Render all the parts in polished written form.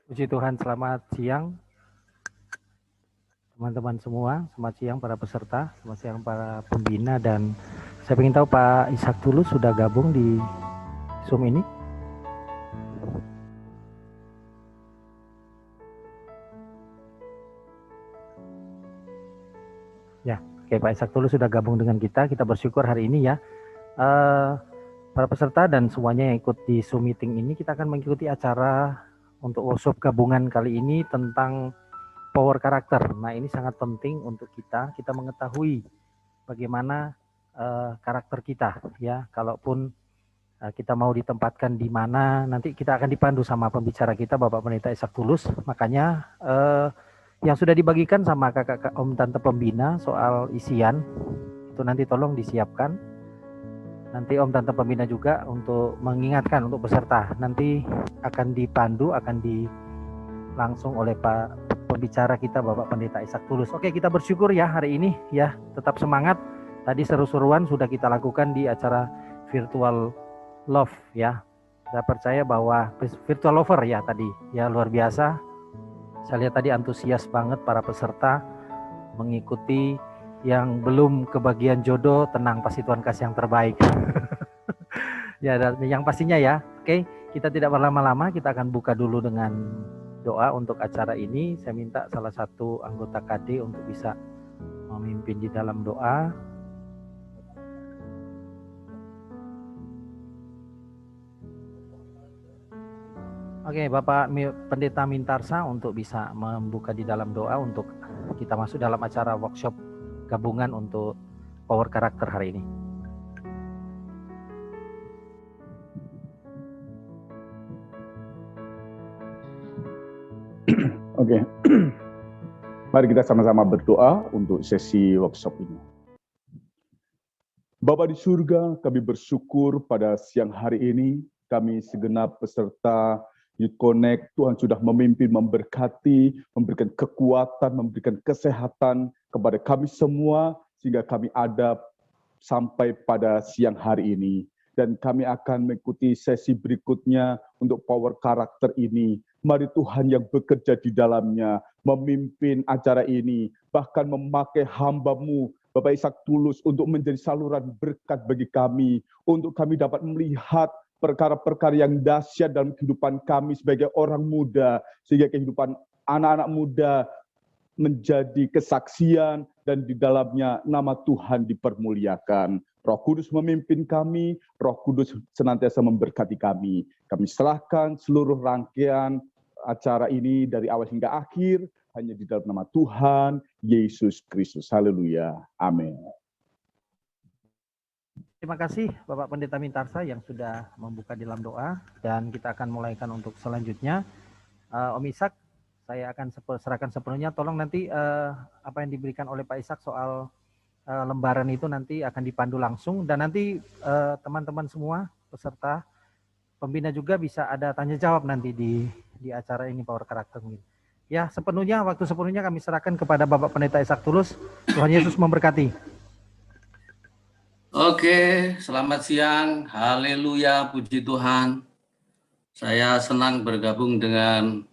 Puji Tuhan, selamat siang teman-teman semua, selamat siang para peserta, selamat siang para pembina, dan saya ingin tahu Pak Ishak Tulus sudah gabung di Zoom ini. Ya, oke, Pak Ishak Tulus sudah gabung dengan kita bersyukur hari ini ya. Para peserta dan semuanya yang ikut di Zoom meeting ini, kita akan mengikuti acara untuk workshop gabungan kali ini tentang power karakter. Nah, ini sangat penting untuk kita mengetahui bagaimana karakter kita ya. Kalaupun kita mau ditempatkan di mana, nanti kita akan dipandu sama pembicara kita Bapak Pendeta Ishak Tulus. Makanya yang sudah dibagikan sama kakak om tante pembina soal isian itu nanti tolong disiapkan. Nanti om tante pembina juga untuk mengingatkan untuk peserta, nanti akan dipandu, langsung oleh Pak pembicara kita Bapak Pendeta Ishak Tulus. Oke, kita bersyukur ya hari ini ya, tetap semangat. Tadi seru-seruan sudah kita lakukan di acara virtual love ya. Saya percaya bahwa virtual lover ya tadi ya, luar biasa. Saya lihat tadi antusias banget para peserta mengikuti. Yang belum kebagian jodoh, tenang, pasti Tuhan kasih yang terbaik. Ya, dan yang pastinya ya. Oke, kita tidak berlama-lama, kita akan buka dulu dengan doa untuk acara ini. Saya minta salah satu anggota KD untuk bisa memimpin di dalam doa. Oke, Bapak Pendeta Mintarsa untuk bisa membuka di dalam doa untuk kita masuk dalam acara workshop gabungan untuk power karakter hari ini. Oke. Mari kita sama-sama berdoa untuk sesi workshop ini. Bapa di surga, kami bersyukur pada siang hari ini, kami segenap peserta Youth Connect, Tuhan sudah memimpin, memberkati, memberikan kekuatan, memberikan kesehatan kepada kami semua, sehingga kami ada sampai pada siang hari ini. Dan kami akan mengikuti sesi berikutnya untuk power karakter ini. Mari Tuhan yang bekerja di dalamnya, memimpin acara ini, bahkan memakai hamba-Mu, Bapak Ishak Tulus, untuk menjadi saluran berkat bagi kami, untuk kami dapat melihat perkara-perkara yang dahsyat dalam kehidupan kami sebagai orang muda, sehingga kehidupan anak-anak muda menjadi kesaksian dan di dalamnya nama Tuhan dipermuliakan. Roh Kudus memimpin kami, Roh Kudus senantiasa memberkati kami. Kami serahkan seluruh rangkaian acara ini dari awal hingga akhir hanya di dalam nama Tuhan Yesus Kristus. Haleluya. Amin. Terima kasih Bapak Pendeta Mintarsa yang sudah membuka di dalam doa, dan kita akan mulaikan untuk selanjutnya. Om Ishak, saya akan serahkan sepenuhnya. Tolong nanti apa yang diberikan oleh Pak Ishak soal lembaran itu nanti akan dipandu langsung, dan nanti teman-teman semua peserta pembina juga bisa ada tanya jawab nanti di acara ini power karakter mungkin. Ya, waktu sepenuhnya kami serahkan kepada Bapak Pendeta Ishak Tulus. Tuhan Yesus memberkati. Oke, selamat siang. Haleluya, puji Tuhan. Saya senang bergabung dengan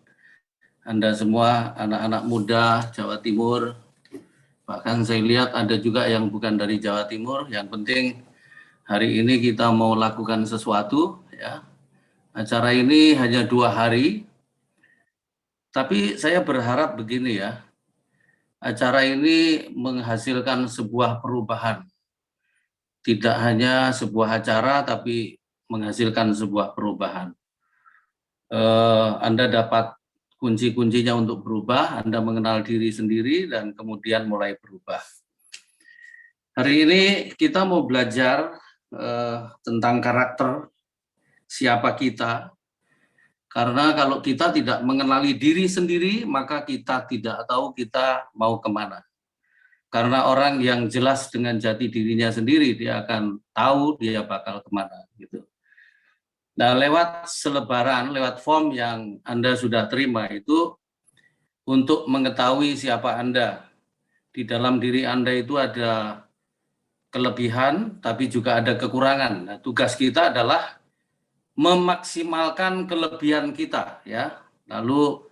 Anda semua, anak-anak muda Jawa Timur. Bahkan saya lihat ada juga yang bukan dari Jawa Timur. Yang penting hari ini kita mau lakukan sesuatu. Ya. Acara ini hanya 2 hari. Tapi saya berharap begini ya. Acara ini menghasilkan sebuah perubahan. Tidak hanya sebuah acara, tapi menghasilkan sebuah perubahan. Anda dapat kunci-kuncinya untuk berubah, Anda mengenal diri sendiri, dan kemudian mulai berubah. Hari ini kita mau belajar tentang karakter, siapa kita. Karena kalau kita tidak mengenali diri sendiri, maka kita tidak tahu kita mau kemana. Karena orang yang jelas dengan jati dirinya sendiri, dia akan tahu dia bakal kemana. Gitu. Nah, lewat selebaran, lewat form yang Anda sudah terima itu, untuk mengetahui siapa Anda. Di dalam diri Anda itu ada kelebihan, tapi juga ada kekurangan. Nah, tugas kita adalah memaksimalkan kelebihan kita, ya. Lalu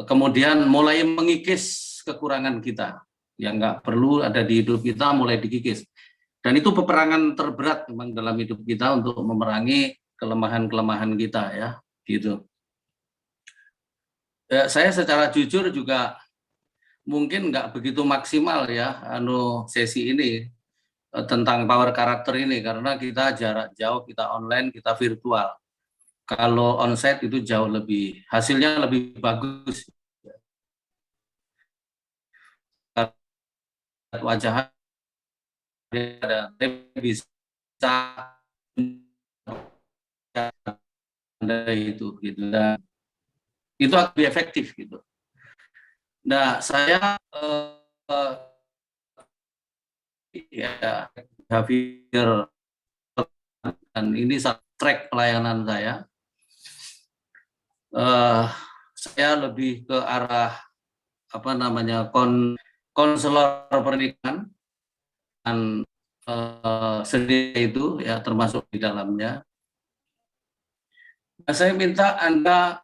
kemudian mulai mengikis kekurangan kita yang nggak perlu ada di hidup kita, mulai dikikis. Dan itu peperangan terberat memang dalam hidup kita untuk memerangi kelemahan-kelemahan kita, ya, gitu. Ya, saya secara jujur juga mungkin nggak begitu maksimal ya, sesi ini tentang power karakter ini, karena kita jarak jauh, kita online, kita virtual. Kalau onsite itu jauh lebih, hasilnya lebih bagus. Wajah ada bisa itu gitu, dan itu lebih efektif gitu. Nah, saya ya Javier, dan ini track pelayanan saya. Saya lebih ke arah apa namanya konselor pernikahan dan sendiri itu ya termasuk di dalamnya. Nah, saya minta Anda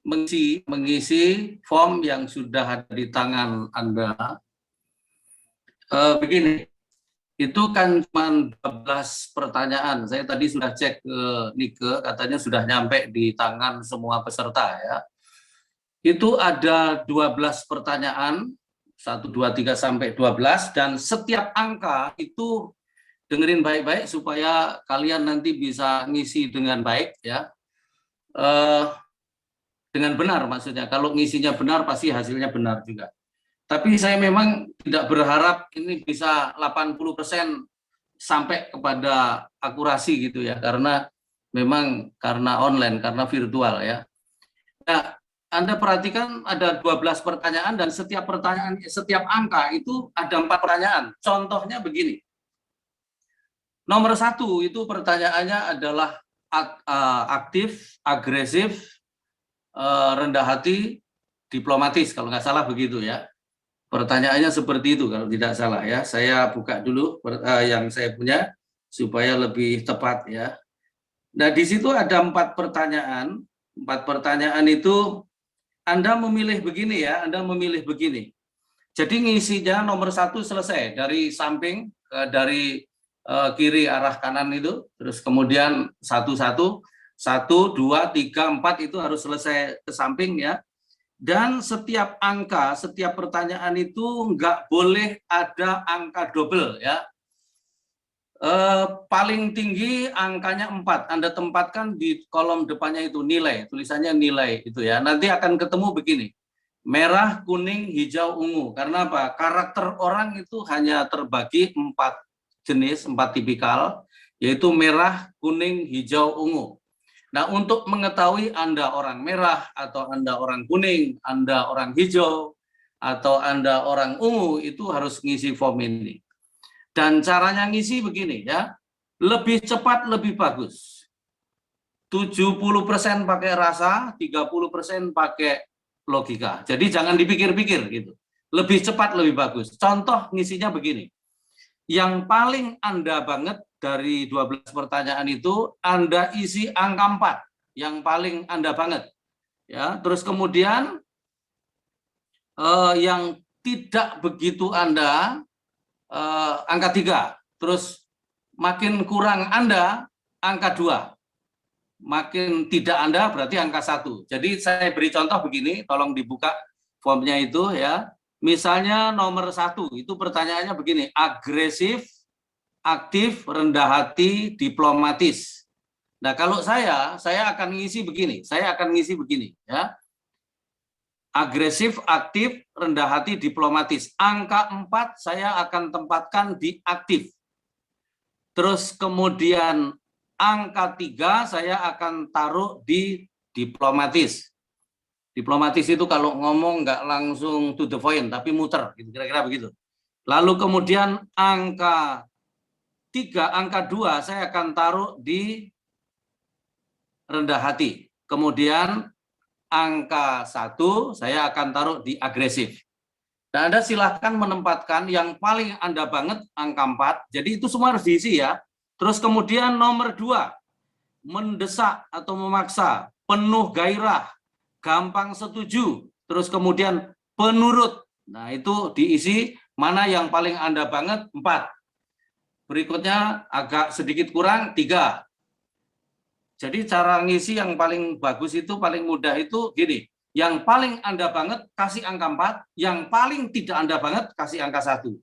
mengisi form yang sudah ada di tangan Anda. Begini, itu kan cuma 12 pertanyaan. Saya tadi sudah cek ke Nike, katanya sudah nyampe di tangan semua peserta ya. Itu ada 12 pertanyaan, 1, 2, 3 sampai 12, dan setiap angka itu dengerin baik-baik supaya kalian nanti bisa ngisi dengan baik ya. Dengan benar maksudnya, kalau ngisinya benar pasti hasilnya benar juga. Tapi saya memang tidak berharap ini bisa 80% sampai kepada akurasi gitu ya, karena memang karena online, karena virtual ya. Nah, Anda perhatikan ada 12 pertanyaan dan setiap pertanyaan, setiap angka itu ada 4 pertanyaan. Contohnya begini. Nomor 1 itu pertanyaannya adalah aktif, agresif, rendah hati, diplomatis, kalau nggak salah begitu ya. Pertanyaannya seperti itu kalau tidak salah ya. Saya buka dulu yang saya punya supaya lebih tepat ya. Nah, di situ ada 4 pertanyaan. 4 pertanyaan itu Anda memilih begini ya, Anda memilih begini. Jadi ngisinya nomor 1 selesai dari samping, dari kiri arah kanan itu, terus kemudian 1, 2, 3, 4 itu harus selesai ke samping ya. Dan setiap angka, setiap pertanyaan itu nggak boleh ada angka double ya. Paling tinggi angkanya 4, Anda tempatkan di kolom depannya itu nilai, tulisannya nilai itu ya. Nanti akan ketemu begini, merah, kuning, hijau, ungu. Karena apa? Karakter orang itu hanya terbagi 4 jenis, 4 tipikal, yaitu merah, kuning, hijau, ungu. Nah, untuk mengetahui Anda orang merah, atau Anda orang kuning, Anda orang hijau, atau Anda orang ungu, itu harus ngisi form ini. Dan caranya ngisi begini ya, lebih cepat lebih bagus. 70% pakai rasa, 30% pakai logika. Jadi jangan dipikir-pikir gitu. Lebih cepat lebih bagus. Contoh ngisinya begini. Yang paling Anda banget dari 12 pertanyaan itu, Anda isi angka 4, yang paling Anda banget. Ya, terus kemudian yang tidak begitu Anda, angka 3, terus makin kurang Anda, angka 2. Makin tidak Anda berarti angka 1. Jadi saya beri contoh begini, tolong dibuka formnya itu ya. Misalnya nomor 1, itu pertanyaannya begini, agresif, aktif, rendah hati, diplomatis. Nah, kalau saya akan ngisi begini, ya. Agresif, aktif, rendah hati, diplomatis. Angka 4 saya akan tempatkan di aktif. Terus kemudian angka 3 saya akan taruh di diplomatis. Diplomatis itu kalau ngomong nggak langsung to the point, tapi muter, gitu, kira-kira begitu. Lalu kemudian angka 3, angka 2 saya akan taruh di rendah hati. Kemudian angka 1 saya akan taruh di agresif. Dan Anda silahkan menempatkan yang paling Anda banget, angka 4. Jadi itu semua harus diisi ya. Terus kemudian nomor 2, mendesak atau memaksa. penuh gairah, gampang setuju, terus kemudian penurut. Nah, itu diisi mana yang paling Anda banget, 4. Berikutnya agak sedikit kurang, 3. Jadi cara ngisi yang paling bagus itu, paling mudah itu gini, yang paling Anda banget kasih angka 4, yang paling tidak Anda banget kasih angka 1.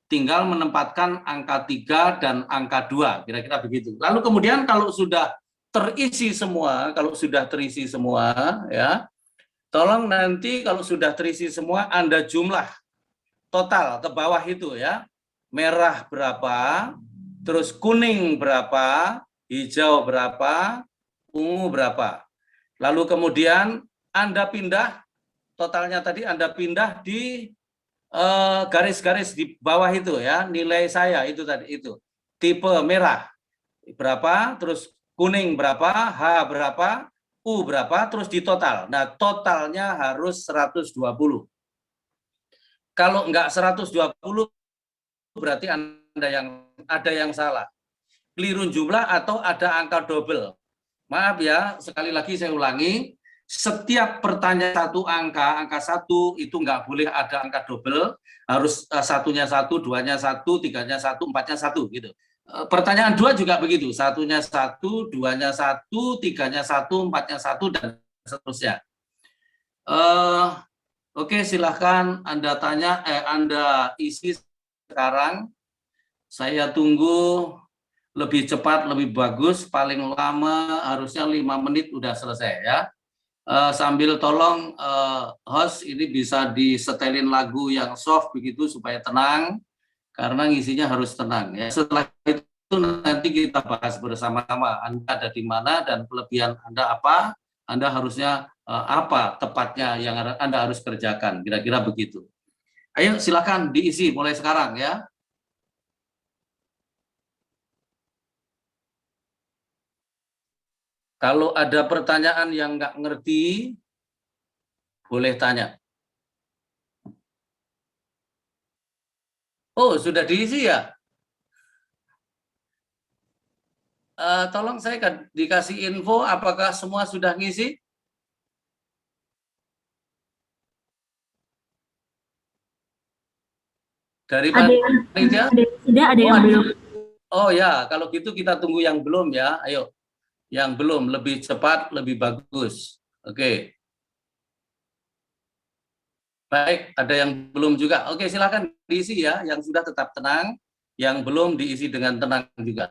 Tinggal menempatkan angka 3 dan angka 2, kira-kira begitu. Lalu kemudian kalau sudah terisi semua, ya, tolong nanti kalau sudah terisi semua Anda jumlah total ke bawah itu ya. Merah berapa, terus kuning berapa, hijau berapa, ungu berapa. Lalu kemudian Anda pindah, totalnya tadi Anda pindah di garis-garis di bawah itu ya, nilai saya itu tadi itu. Tipe merah berapa, terus kuning berapa, H berapa, U berapa, terus di total. Nah, totalnya harus 120. Kalau enggak 120 berarti ada yang salah. Keliru jumlah atau ada angka double. Maaf ya, sekali lagi saya ulangi, setiap pertanyaan satu angka 1 itu nggak boleh ada angka double, harus satunya 1, duanya 1, tiganya 1, empatnya 1 gitu. Pertanyaan 2 juga begitu, satunya 1, duanya 1, tiganya 1, empatnya 1 dan seterusnya. Oke, silahkan Anda Anda isi sekarang. Saya tunggu lebih cepat, lebih bagus, paling lama harusnya 5 menit udah selesai ya. Sambil tolong host ini bisa disetelin lagu yang soft begitu supaya tenang, karena ngisinya harus tenang ya. Setelah itu nanti kita bahas bersama-sama Anda ada di mana dan kelebihan Anda apa, Anda harusnya apa tepatnya yang Anda harus kerjakan, kira-kira begitu. Ayo silakan diisi mulai sekarang ya. Kalau ada pertanyaan yang nggak ngerti, boleh tanya. Oh, sudah diisi ya? Tolong saya dikasih info apakah semua sudah ngisi? Dari panitia? Ada yang sudah, ada yang belum. Oh ya, kalau gitu kita tunggu yang belum ya. Ayo, yang belum lebih cepat, lebih bagus. Oke. Baik, ada yang belum juga. Oke, silakan diisi ya. Yang sudah tetap tenang, yang belum diisi dengan tenang juga.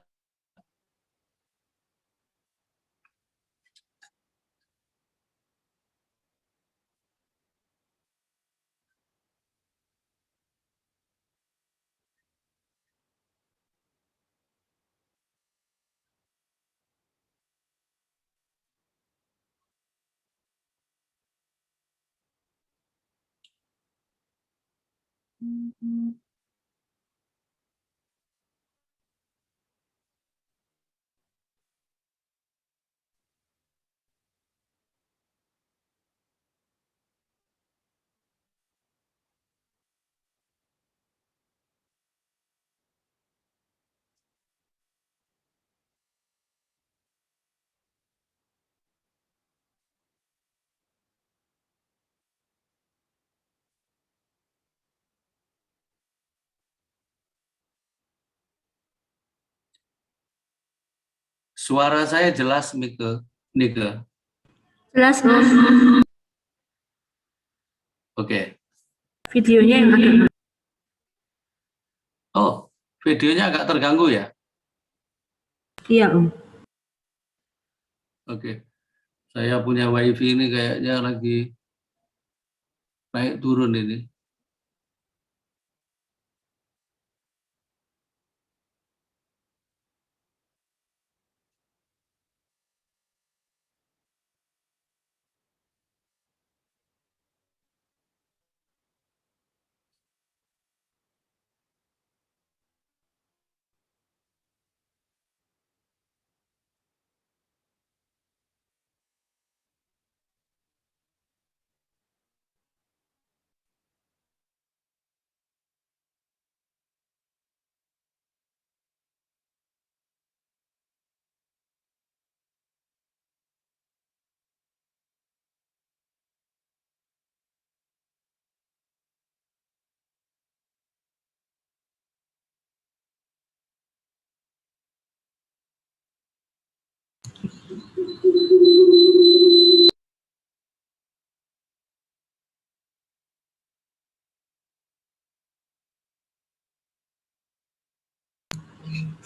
Suara saya jelas, Nike. Jelas, Mas. Oke. Videonya yang agak... Oh, videonya agak terganggu ya? Iya, Om. Oke. Saya punya WiFi ini kayaknya lagi naik turun ini.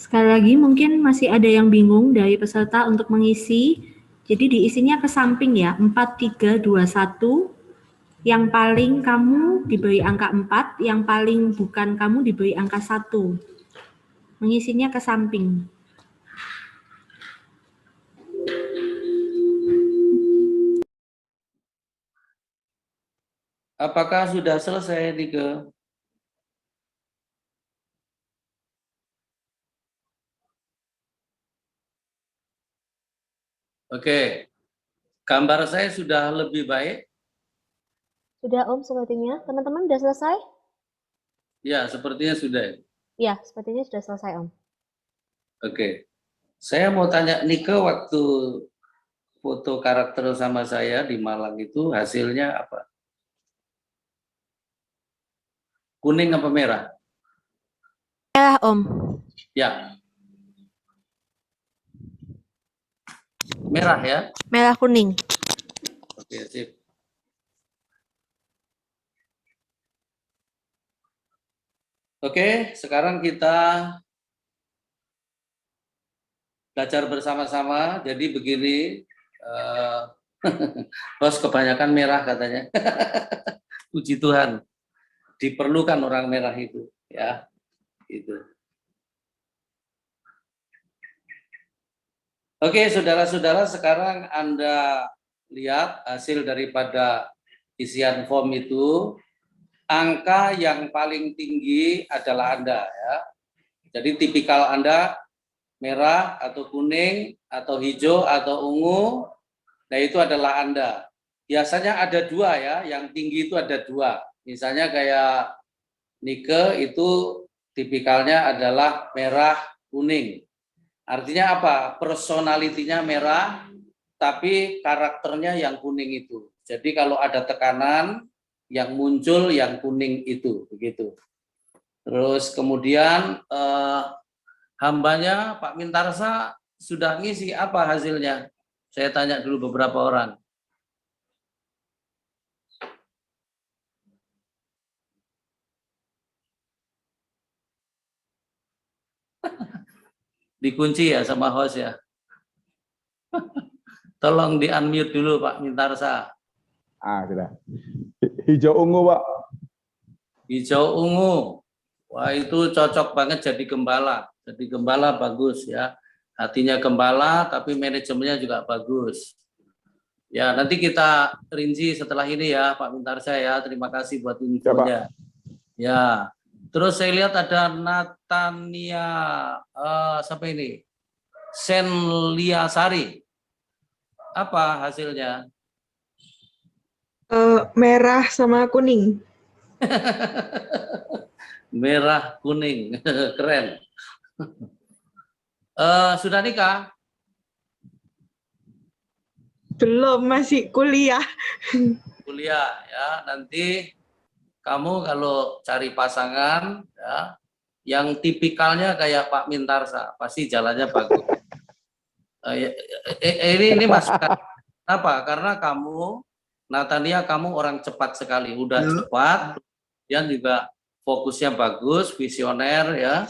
Sekali lagi mungkin masih ada yang bingung dari peserta untuk mengisi. Jadi diisinya ke samping ya, 4, 3, 2, 1. Yang paling kamu diberi angka 4, yang paling bukan kamu diberi angka 1. Mengisinya ke samping. Apakah sudah selesai, Nike? Oke, gambar saya sudah lebih baik. Sudah Om sepertinya. Teman-teman sudah selesai? Ya, sepertinya sudah. Ya, sepertinya sudah selesai Om. Oke, saya mau tanya Nike, waktu foto karakter sama saya di Malang itu hasilnya apa? Kuning apa merah? Merah Om. Ya, merah ya. Merah kuning. Oke, sip. Oke, sekarang kita belajar bersama-sama. Jadi begini, bos kebanyakan merah katanya. Puji Tuhan, diperlukan orang merah itu, ya. Itu. Oke, saudara-saudara, sekarang Anda lihat hasil daripada isian form itu. Angka yang paling tinggi adalah Anda, ya. Jadi tipikal Anda merah atau kuning atau hijau atau ungu, nah itu adalah Anda. Biasanya ada dua ya, yang tinggi itu ada dua. Misalnya kayak Nike itu tipikalnya adalah merah kuning. Artinya apa? Personalitinya merah, tapi karakternya yang kuning itu. Jadi kalau ada tekanan, yang muncul yang kuning itu, begitu. Terus kemudian hambanya Pak Mintarsa sudah ngisi, apa hasilnya? Saya tanya dulu beberapa orang. Dikunci ya sama host ya. Tolong di unmute dulu Pak Mintarsa. Sudah. Hijau ungu, Pak. Hijau ungu. Wah, itu cocok banget jadi gembala. Jadi gembala bagus ya. Hatinya gembala tapi manajemennya juga bagus. Ya, nanti kita rinci setelah ini ya Pak Mintarsa ya. Terima kasih buat infonya. Ya. Terus saya lihat ada Natania siapa ini? Senliasari. Apa hasilnya? Merah sama kuning. Merah kuning. Keren. Sudah nikah? Belum, masih kuliah. Kuliah ya. Nanti kamu kalau cari pasangan ya, yang tipikalnya kayak Pak Mintarsa, pasti jalannya bagus. Ini masukan apa? Karena kamu, Natania, kamu orang cepat sekali, udah cepat, kemudian juga fokusnya bagus, visioner ya,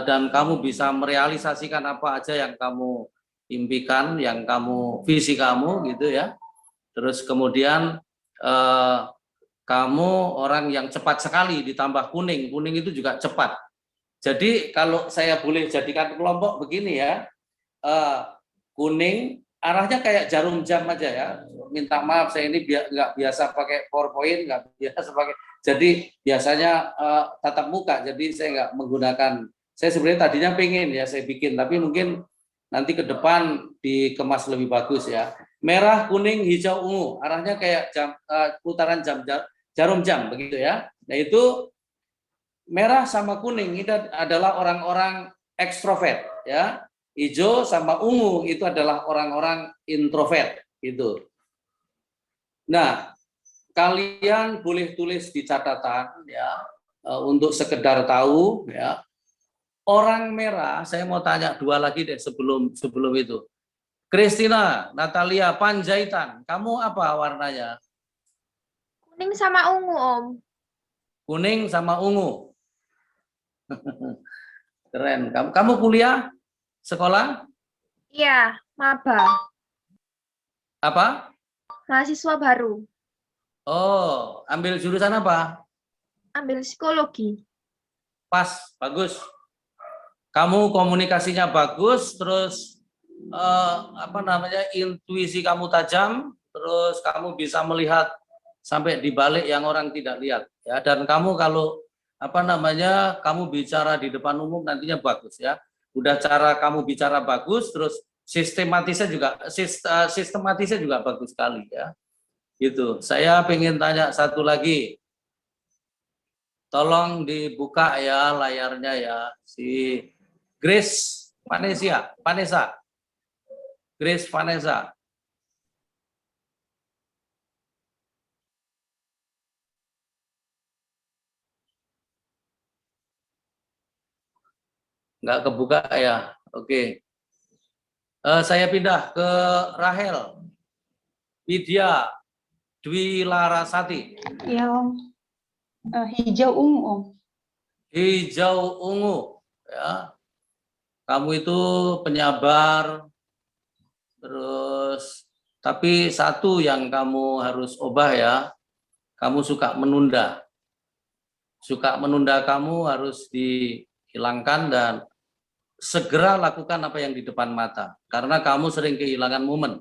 dan kamu bisa merealisasikan apa aja yang kamu impikan, yang kamu visi kamu gitu ya. Terus kemudian kamu orang yang cepat sekali, ditambah kuning, kuning itu juga cepat. Jadi kalau saya boleh jadikan kelompok begini ya. Kuning arahnya kayak jarum jam aja ya. Minta maaf saya ini nggak biasa pakai PowerPoint, nggak biasa pakai. Jadi biasanya tatap muka. Jadi saya nggak menggunakan. Saya sebenarnya tadinya pengen ya saya bikin, tapi mungkin nanti ke depan dikemas lebih bagus ya. Merah, kuning, hijau, ungu. Arahnya kayak putaran jarum jam begitu ya. Nah itu merah sama kuning itu adalah orang-orang ekstrovert ya. Hijau sama ungu itu adalah orang-orang introvert gitu. Nah, kalian boleh tulis di catatan ya untuk sekedar tahu ya. Orang merah, saya mau tanya dua lagi deh sebelum itu. Christina, Natalia, Panjaitan, kamu apa warnanya? Kuning sama ungu Om. Kuning sama ungu. Keren. Kamu kuliah? Sekolah? Iya, maba, Apa? mahasiswa baru, Oh, ambil jurusan apa? ambil psikologi. Pas, bagus. Kamu komunikasinya bagus, terus intuisi kamu tajam, terus kamu bisa melihat sampai di balik yang orang tidak lihat, ya. Dan kamu kalau kamu bicara di depan umum nantinya bagus, ya. Udah cara kamu bicara bagus, terus sistematisnya juga bagus sekali, ya. Gitu. Saya pengen tanya satu lagi. Tolong dibuka ya layarnya ya, si Grace Vanessa. Grace Vanessa. Nggak kebuka ya, oke. Saya pindah ke Rahel Widya Dwi Larasati. Iya, Om. Hijau ungu, Om. Hijau ungu, ya. Kamu itu penyabar, terus tapi satu yang kamu harus ubah ya, kamu suka menunda. Suka menunda kamu harus dihilangkan dan segera lakukan apa yang di depan mata, karena kamu sering kehilangan momen,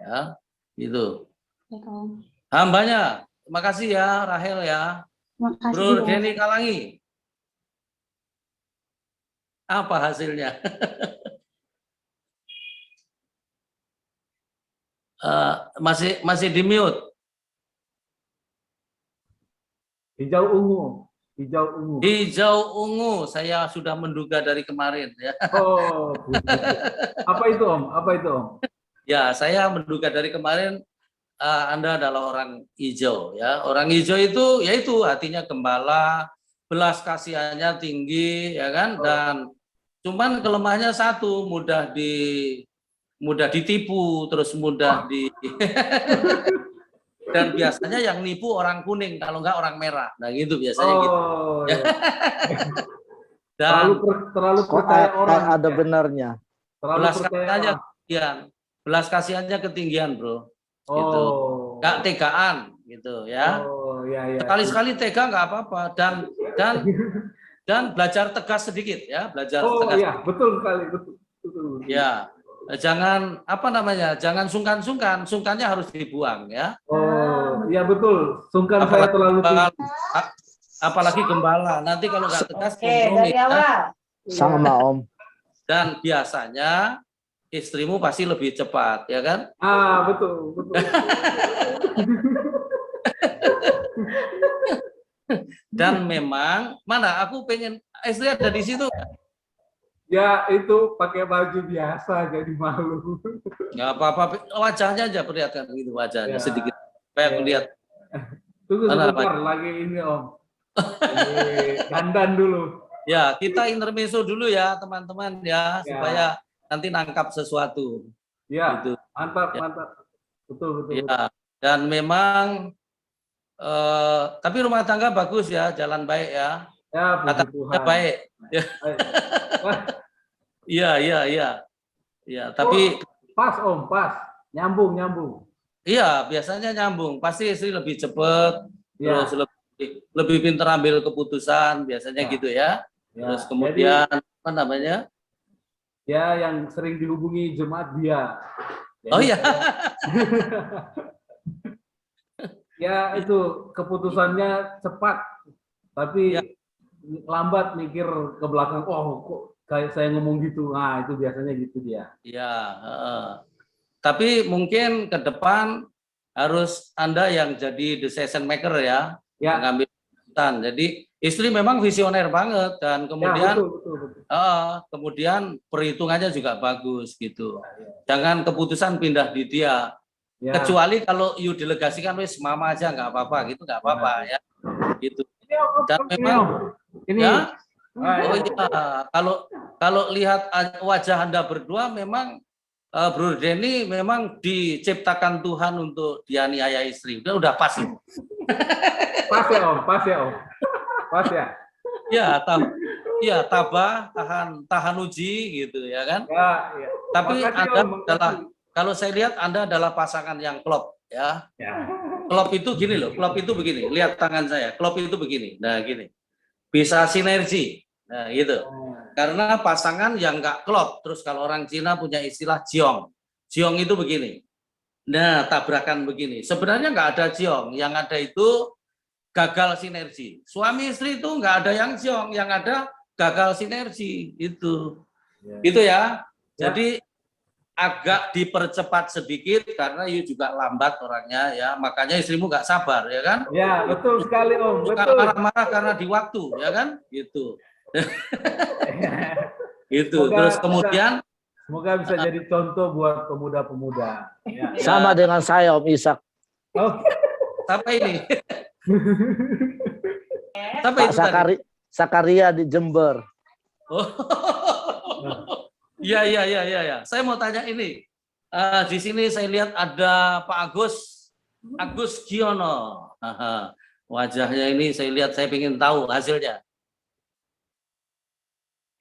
ya, gitu. Ya, Om. Hambanya, terima kasih ya Rahel ya. Makasih, Bro Om. Denny Kalangi. Apa hasilnya? Masih di mute. Hijau ungu. Hijau ungu. Hijau ungu, saya sudah menduga dari kemarin ya. Oh, apa itu Om? Apa itu Om? Ya, saya menduga dari kemarin Anda adalah orang hijau ya. Orang hijau itu yaitu hatinya gembala, belas kasihannya tinggi ya kan, dan cuman kelemahannya satu, mudah ditipu, terus mudah dan biasanya yang nipu orang kuning, kalau enggak orang merah. Nah, gitu biasanya gitu. Iya. Dan terlalu percaya orang. Ada benarnya. belas kasihannya ketinggian. Belas kasihannya ketinggian, Bro. Gitu. Enggak tegaan gitu ya. Oh, iya. Sekali-sekali tega enggak apa-apa, dan belajar tegas sedikit ya, belajar tegas. Oh iya, betul sekali, betul. Ya. Jangan jangan sungkan-sungkan, sungkannya harus dibuang ya. Oh, iya betul. Sungkan saya terlalu apalagi gembala. Nanti kalau nggak tegas kompromi. Ya. Sama Om. Dan biasanya istrimu pasti lebih cepat, ya kan? Ah, betul. Dan memang mana aku pengen istri ada di situ. Ya itu pakai baju biasa jadi malu. Nggak apa-apa, wajahnya aja perlihatkan gitu, wajahnya Ya. sedikit. Supaya aku lihat. Tunggu sebentar lagi ini Om. Dandan dulu. Ya, kita intermezzo dulu ya teman-teman ya, supaya nanti nangkap sesuatu. Ya, gitu. mantap. Betul. Ya, dan memang tapi rumah tangga bagus ya, jalan baik ya. Ya, puji Kata-katanya Tuhan. baik. Iya, tapi Pas Om, pas. Nyambung. iya, biasanya nyambung. Pasti istri lebih cepat, Ya. terus lebih pintar ambil keputusan, biasanya Ya. gitu ya. Ya, Terus kemudian apa namanya? Ya, yang sering dihubungi jemaat dia. Oh iya. Ya, itu keputusannya cepat, tapi Ya. lambat mikir ke belakang. Oh, kok kayak saya ngomong gitu. Nah, itu biasanya gitu dia. Iya. Tapi mungkin ke depan harus Anda yang jadi decision maker ya, Ya. mengambil keputusan. Jadi istri memang visioner banget dan kemudian Ya, betul. kemudian perhitungannya juga bagus gitu. Jangan keputusan pindah di dia. Ya. Kecuali kalau you delegasikan wis mama aja nggak apa-apa gitu, nggak apa-apa ya. Gitu. Dan memang Ini ya. Oh iya, kalau lihat wajah Anda berdua memang Bro Denny memang diciptakan Tuhan untuk dianiaya istri. Udah pas itu. pas ya Om. Pas ya. Ya, Iya, tabah, tahan uji gitu ya kan. Ya, ya. Tapi Makasih, Anda Om, makasih. adalah, kalau saya lihat Anda adalah pasangan yang klop ya. Ya. Klop itu gini loh, klop itu begini. Lihat tangan saya, klop itu begini. Nah gini, bisa sinergi. Nah gitu. Karena pasangan yang nggak klop. Terus kalau orang Cina punya istilah jiong. Jiong itu begini. Nah tabrakan begini. Sebenarnya nggak ada jiong. Yang ada itu gagal sinergi. Suami istri itu nggak ada yang jiong. Yang ada gagal sinergi. Itu. Itu ya. Jadi agak dipercepat sedikit karena you juga lambat orangnya ya, makanya istrimu nggak sabar ya kan? Ya, betul sekali Om, Bukan betul. marah-marah karena di waktu ya kan? Gitu. Gitu. Semoga Terus kemudian semoga bisa jadi contoh buat pemuda-pemuda. Ya. Sama dengan saya Om Ishak. Oh, siapa ini? Siapa Pak itu tadi? Sakaria di Jember. Oh. Iya. Saya mau tanya ini. Di sini saya lihat ada Pak Agus Giono. Wajahnya ini saya lihat, saya ingin tahu hasilnya.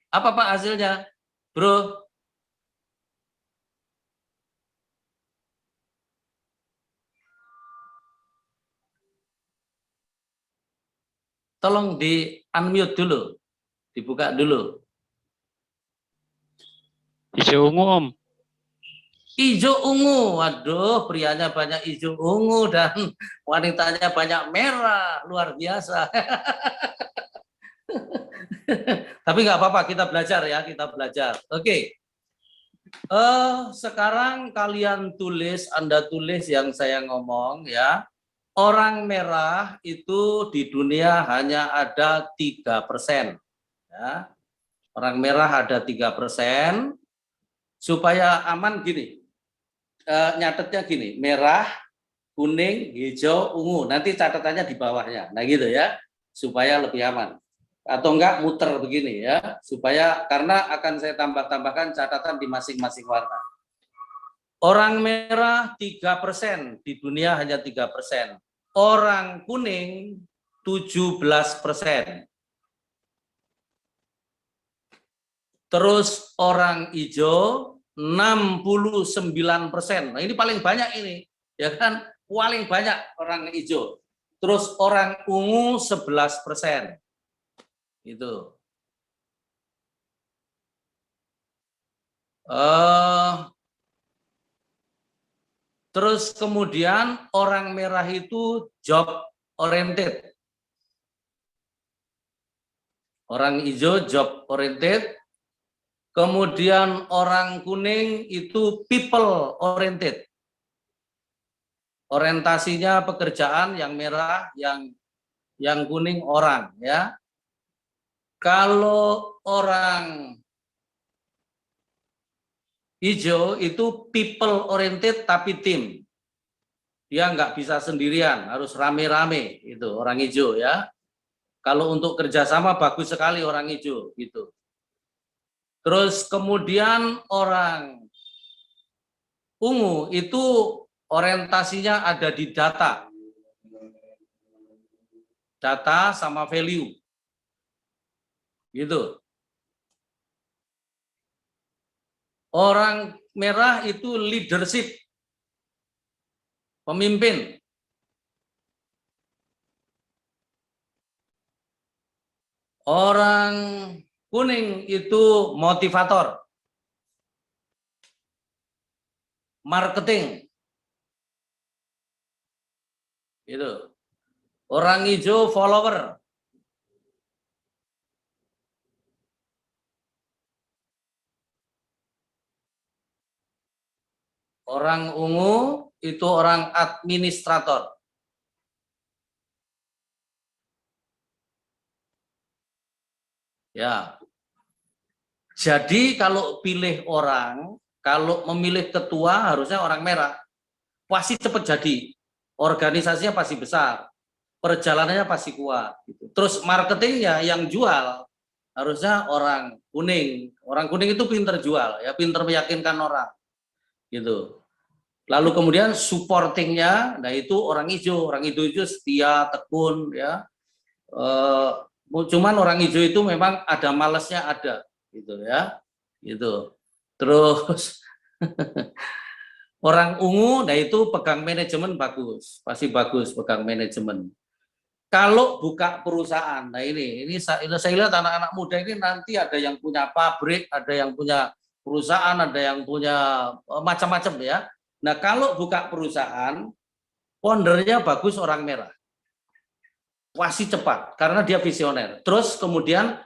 Apa Pak hasilnya, Bro? Tolong di unmute dulu, dibuka dulu. Hijau ungu, Om. Hijau ungu, waduh, prianya banyak hijau ungu dan wanitanya banyak merah, luar biasa. Tapi nggak apa-apa, kita belajar ya, kita belajar. Oke. Sekarang kalian tulis, Anda tulis yang saya ngomong ya. Orang merah itu di dunia hanya ada 3%. Ya. Orang merah ada 3%. Supaya aman gini, nyatetnya gini, merah, kuning, hijau, ungu. Nanti catatannya di bawahnya. Nah gitu ya, supaya lebih aman. Atau enggak muter begini ya, supaya karena akan saya tambahkan catatan di masing-masing warna. Orang merah 3%, di dunia hanya 3%. Orang kuning 17%. Terus orang hijau 69%. Nah, ini paling banyak ini, ya kan? Paling banyak orang hijau. Terus orang ungu 11%. Itu. Terus kemudian orang merah itu job oriented. Orang hijau job oriented. Kemudian orang kuning itu people oriented. Orientasinya pekerjaan, yang merah, yang kuning orang ya. Kalau orang hijau itu people oriented tapi tim. Dia nggak bisa sendirian, harus rame-rame itu orang hijau ya. Kalau untuk kerjasama bagus sekali orang hijau gitu. Terus kemudian orang ungu itu orientasinya ada di data. Data sama value. Gitu. Orang merah itu leadership. Pemimpin. Orang kuning itu motivator. Marketing. Gitu. Orang hijau follower. Orang ungu itu orang administrator. Ya. Jadi kalau pilih orang, kalau memilih ketua harusnya orang merah. Pasti cepat jadi. Organisasinya pasti besar. Perjalanannya pasti kuat. Terus marketingnya yang jual harusnya orang kuning. Orang kuning itu pinter jual, ya, pinter meyakinkan orang. Gitu. Lalu kemudian supportingnya, nah itu orang hijau. Orang hijau itu setia, tekun, ya. Cuman orang hijau itu memang ada malesnya ada, gitu ya, gitu. Terus orang ungu, nah itu pegang manajemen bagus, pasti bagus pegang manajemen. Kalau buka perusahaan, nah ini saya lihat anak-anak muda ini nanti ada yang punya pabrik, ada yang punya perusahaan, ada yang punya macam-macam ya. Nah kalau buka perusahaan, foundernya bagus orang merah, pasti cepat karena dia visioner. Terus kemudian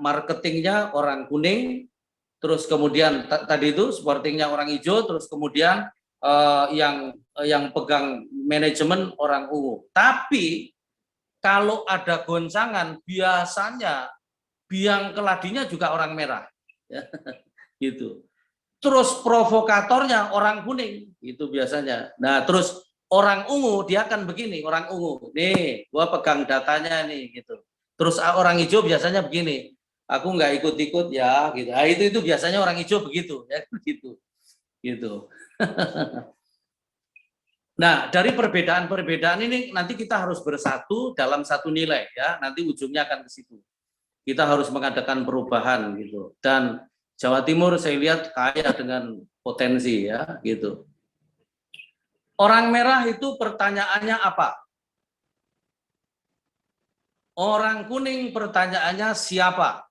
marketingnya orang kuning, terus kemudian tadi itu supportingnya orang hijau, terus kemudian yang pegang manajemen orang ungu. Tapi kalau ada goncangan biasanya biang keladinya juga orang merah, ya, gitu. Terus provokatornya orang kuning, itu biasanya. Nah terus orang ungu dia akan begini, orang ungu, nih, gua pegang datanya nih, gitu. Terus orang hijau biasanya begini, aku nggak ikut-ikut ya, gitu. Nah, itu biasanya orang hijau begitu, ya, gitu. Nah, dari perbedaan-perbedaan ini nanti kita harus bersatu dalam satu nilai ya. Nanti ujungnya akan ke situ. Kita harus mengadakan perubahan gitu. Dan Jawa Timur saya lihat kaya dengan potensi ya, gitu. Orang merah itu pertanyaannya apa? Orang kuning pertanyaannya siapa?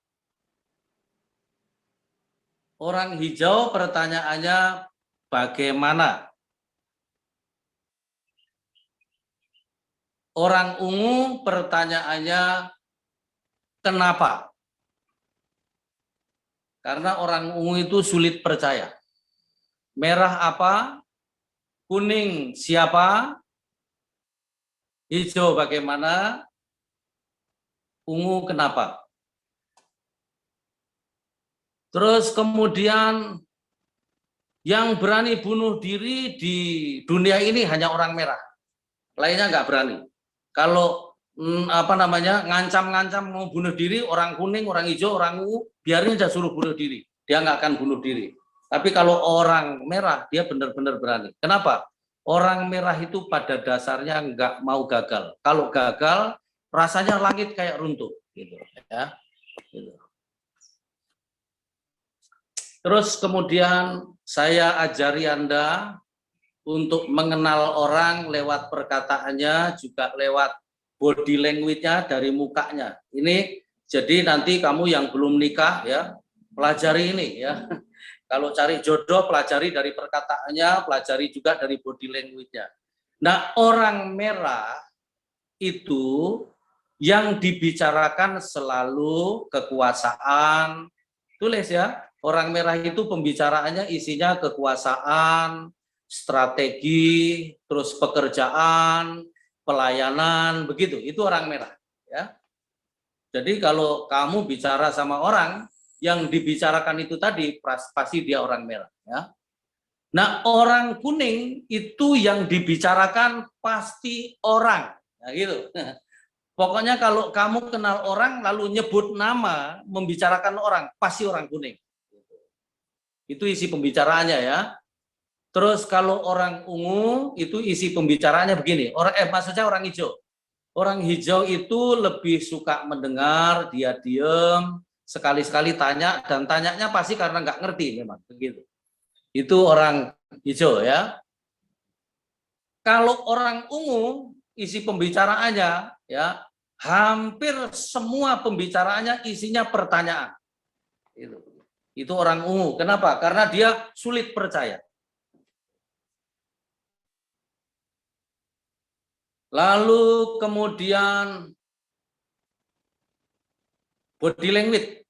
Orang hijau pertanyaannya bagaimana? Orang ungu pertanyaannya kenapa? Karena orang ungu itu sulit percaya. Merah apa? Kuning siapa? Hijau bagaimana? Ungu kenapa? Terus kemudian yang berani bunuh diri di dunia ini hanya orang merah. Lainnya nggak berani. Kalau ngancam-ngancam mau bunuh diri, orang kuning, orang hijau, orang ungu, biarin aja suruh bunuh diri. Dia nggak akan bunuh diri. Tapi kalau orang merah, dia benar-benar berani. Kenapa? Orang merah itu pada dasarnya nggak mau gagal. Kalau gagal, rasanya langit kayak runtuh. Gitu, ya. Gitu. Terus kemudian saya ajari Anda untuk mengenal orang lewat perkataannya, juga lewat body language-nya dari mukanya. Ini jadi nanti kamu yang belum nikah ya, pelajari ini ya. Kalau cari jodoh pelajari dari perkataannya, pelajari juga dari body language-nya. Nah, orang merah itu yang dibicarakan selalu kekuasaan. Tulis ya, orang merah itu pembicaraannya isinya kekuasaan, strategi, terus pekerjaan, pelayanan, begitu. Itu orang merah, ya. Jadi kalau kamu bicara sama orang yang dibicarakan itu tadi, pasti dia orang merah, ya. Nah, orang kuning itu yang dibicarakan pasti orang, nah, gitu. Pokoknya kalau kamu kenal orang lalu nyebut nama, membicarakan orang, pasti orang kuning. Itu isi pembicaraannya ya. Terus kalau orang ungu itu isi pembicaraannya begini, maksudnya orang hijau. Orang hijau itu lebih suka mendengar, dia diem, sekali-sekali tanya, dan tanyanya pasti karena nggak ngerti memang begitu. Itu orang hijau ya. Kalau orang ungu isi pembicaraannya ya hampir semua pembicaraannya isinya pertanyaan. Itu orang ungu. Kenapa? Karena dia sulit percaya. Lalu kemudian body language.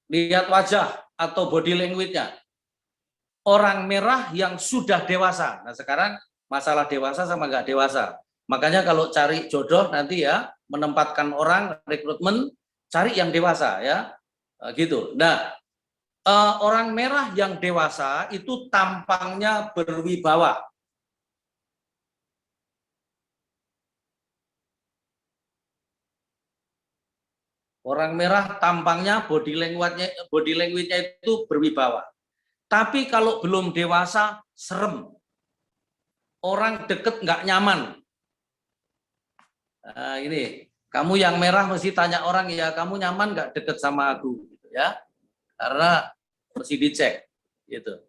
Lihat wajah atau body language-nya. Orang merah yang sudah dewasa. Nah sekarang masalah dewasa sama nggak dewasa. Makanya kalau cari jodoh nanti ya, menempatkan orang, rekrutmen, cari yang dewasa ya. Gitu. Nah, orang merah yang dewasa itu tampangnya berwibawa. Orang merah tampangnya body language-nya itu berwibawa. Tapi kalau belum dewasa serem. Orang deket nggak nyaman. Nah, ini Kamu yang merah mesti tanya orang, ya kamu nyaman nggak deket sama aku, gitu ya? Karena mesti dicek, gitu.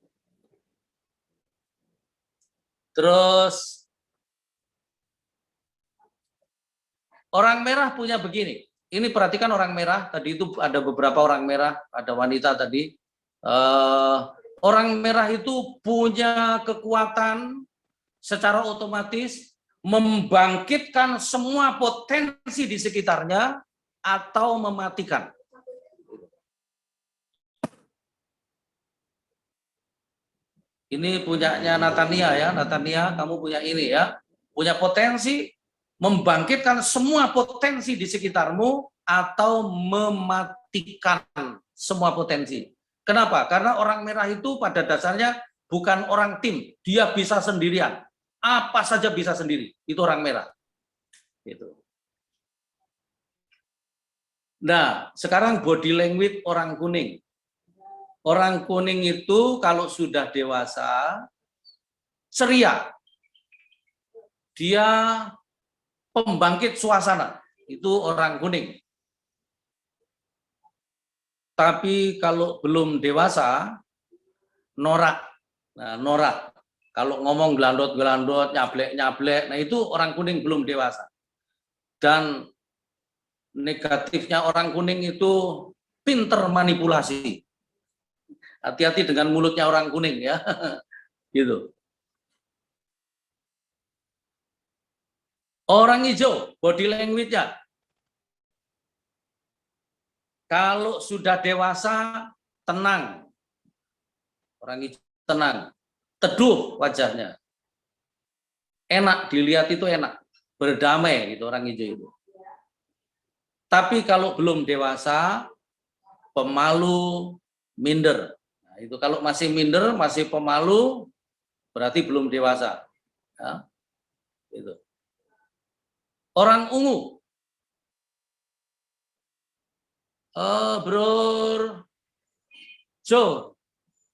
Terus orang merah punya begini. Ini perhatikan orang merah. Tadi itu ada beberapa orang merah, ada wanita tadi. Orang merah itu punya kekuatan secara otomatis membangkitkan semua potensi di sekitarnya atau mematikan. Ini punyanya Natania ya, Natania, kamu punya ini ya, punya potensi membangkitkan semua potensi di sekitarmu atau mematikan semua potensi. Kenapa? Karena orang merah itu pada dasarnya bukan orang tim, dia bisa sendirian. Apa saja bisa sendiri, itu orang merah. Gitu. Nah, sekarang body language orang kuning. Orang kuning itu kalau sudah dewasa, ceria. Dia pembangkit suasana, itu orang kuning. Tapi kalau belum dewasa, norak. Nah, norak. Kalau ngomong gelandot-gelandot, nyablek-nyablek, nah itu orang kuning belum dewasa. Dan negatifnya orang kuning itu pinter manipulasi. Hati-hati dengan mulutnya orang kuning ya. Gitu. Orang hijau, body language-nya. Kalau sudah dewasa, tenang. Orang hijau tenang. Teduh wajahnya. Enak, dilihat itu enak. Berdamai gitu orang hijau itu. Tapi kalau belum dewasa, pemalu, minder. Nah, itu kalau masih minder, masih pemalu, berarti belum dewasa. Ya. Gitu. Orang ungu. Bro Jo,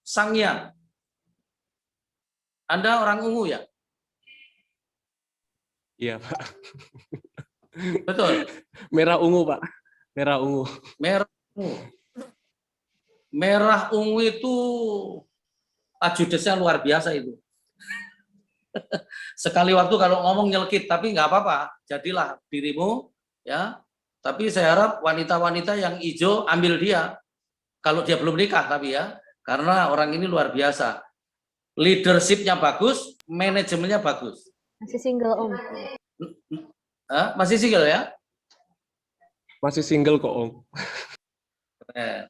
Sanghyang. Anda orang ungu ya? Iya, Pak. Betul. Merah ungu, Pak. Merah ungu. Merah ungu. Merah ungu itu ajudesnya luar biasa itu. Sekali waktu kalau ngomong nyelkit, tapi nggak apa-apa. Jadilah dirimu, ya. Tapi saya harap wanita-wanita yang hijau ambil dia. Kalau dia belum nikah tapi ya. Karena orang ini luar biasa. Leadership-nya bagus, manajemennya bagus. Masih single, Om. Masih single ya? Masih single kok, Om. Keren.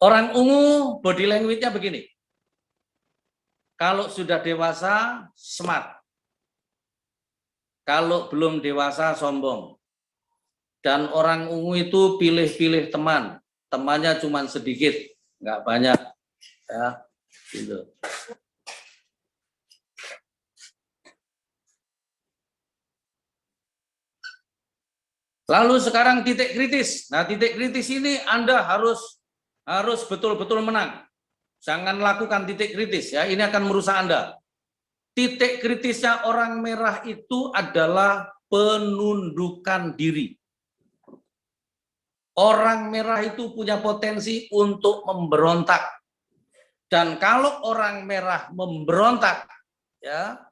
Orang ungu body language-nya begini. Kalau sudah dewasa, smart. Kalau belum dewasa, sombong. Dan orang ungu itu pilih-pilih teman. Temannya cuma sedikit, nggak banyak. Ya, gitu. Lalu sekarang titik kritis. Nah, titik kritis ini Anda harus betul-betul menang. Jangan lakukan titik kritis ya, ini akan merusak Anda. Titik kritisnya orang merah itu adalah penundukan diri. Orang merah itu punya potensi untuk memberontak. Dan kalau orang merah memberontak, ya,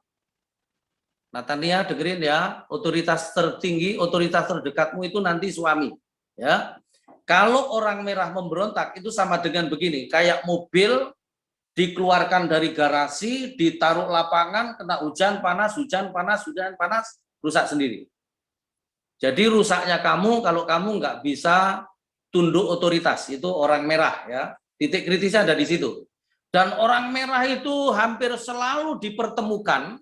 Natania dengerin ya, otoritas tertinggi, otoritas terdekatmu itu nanti suami. Ya, kalau orang merah memberontak itu sama dengan begini, kayak mobil dikeluarkan dari garasi, ditaruh lapangan, kena hujan panas, rusak sendiri. Jadi rusaknya kamu kalau kamu nggak bisa tunduk otoritas, itu orang merah ya. Titik kritisnya ada di situ. Dan orang merah itu hampir selalu dipertemukan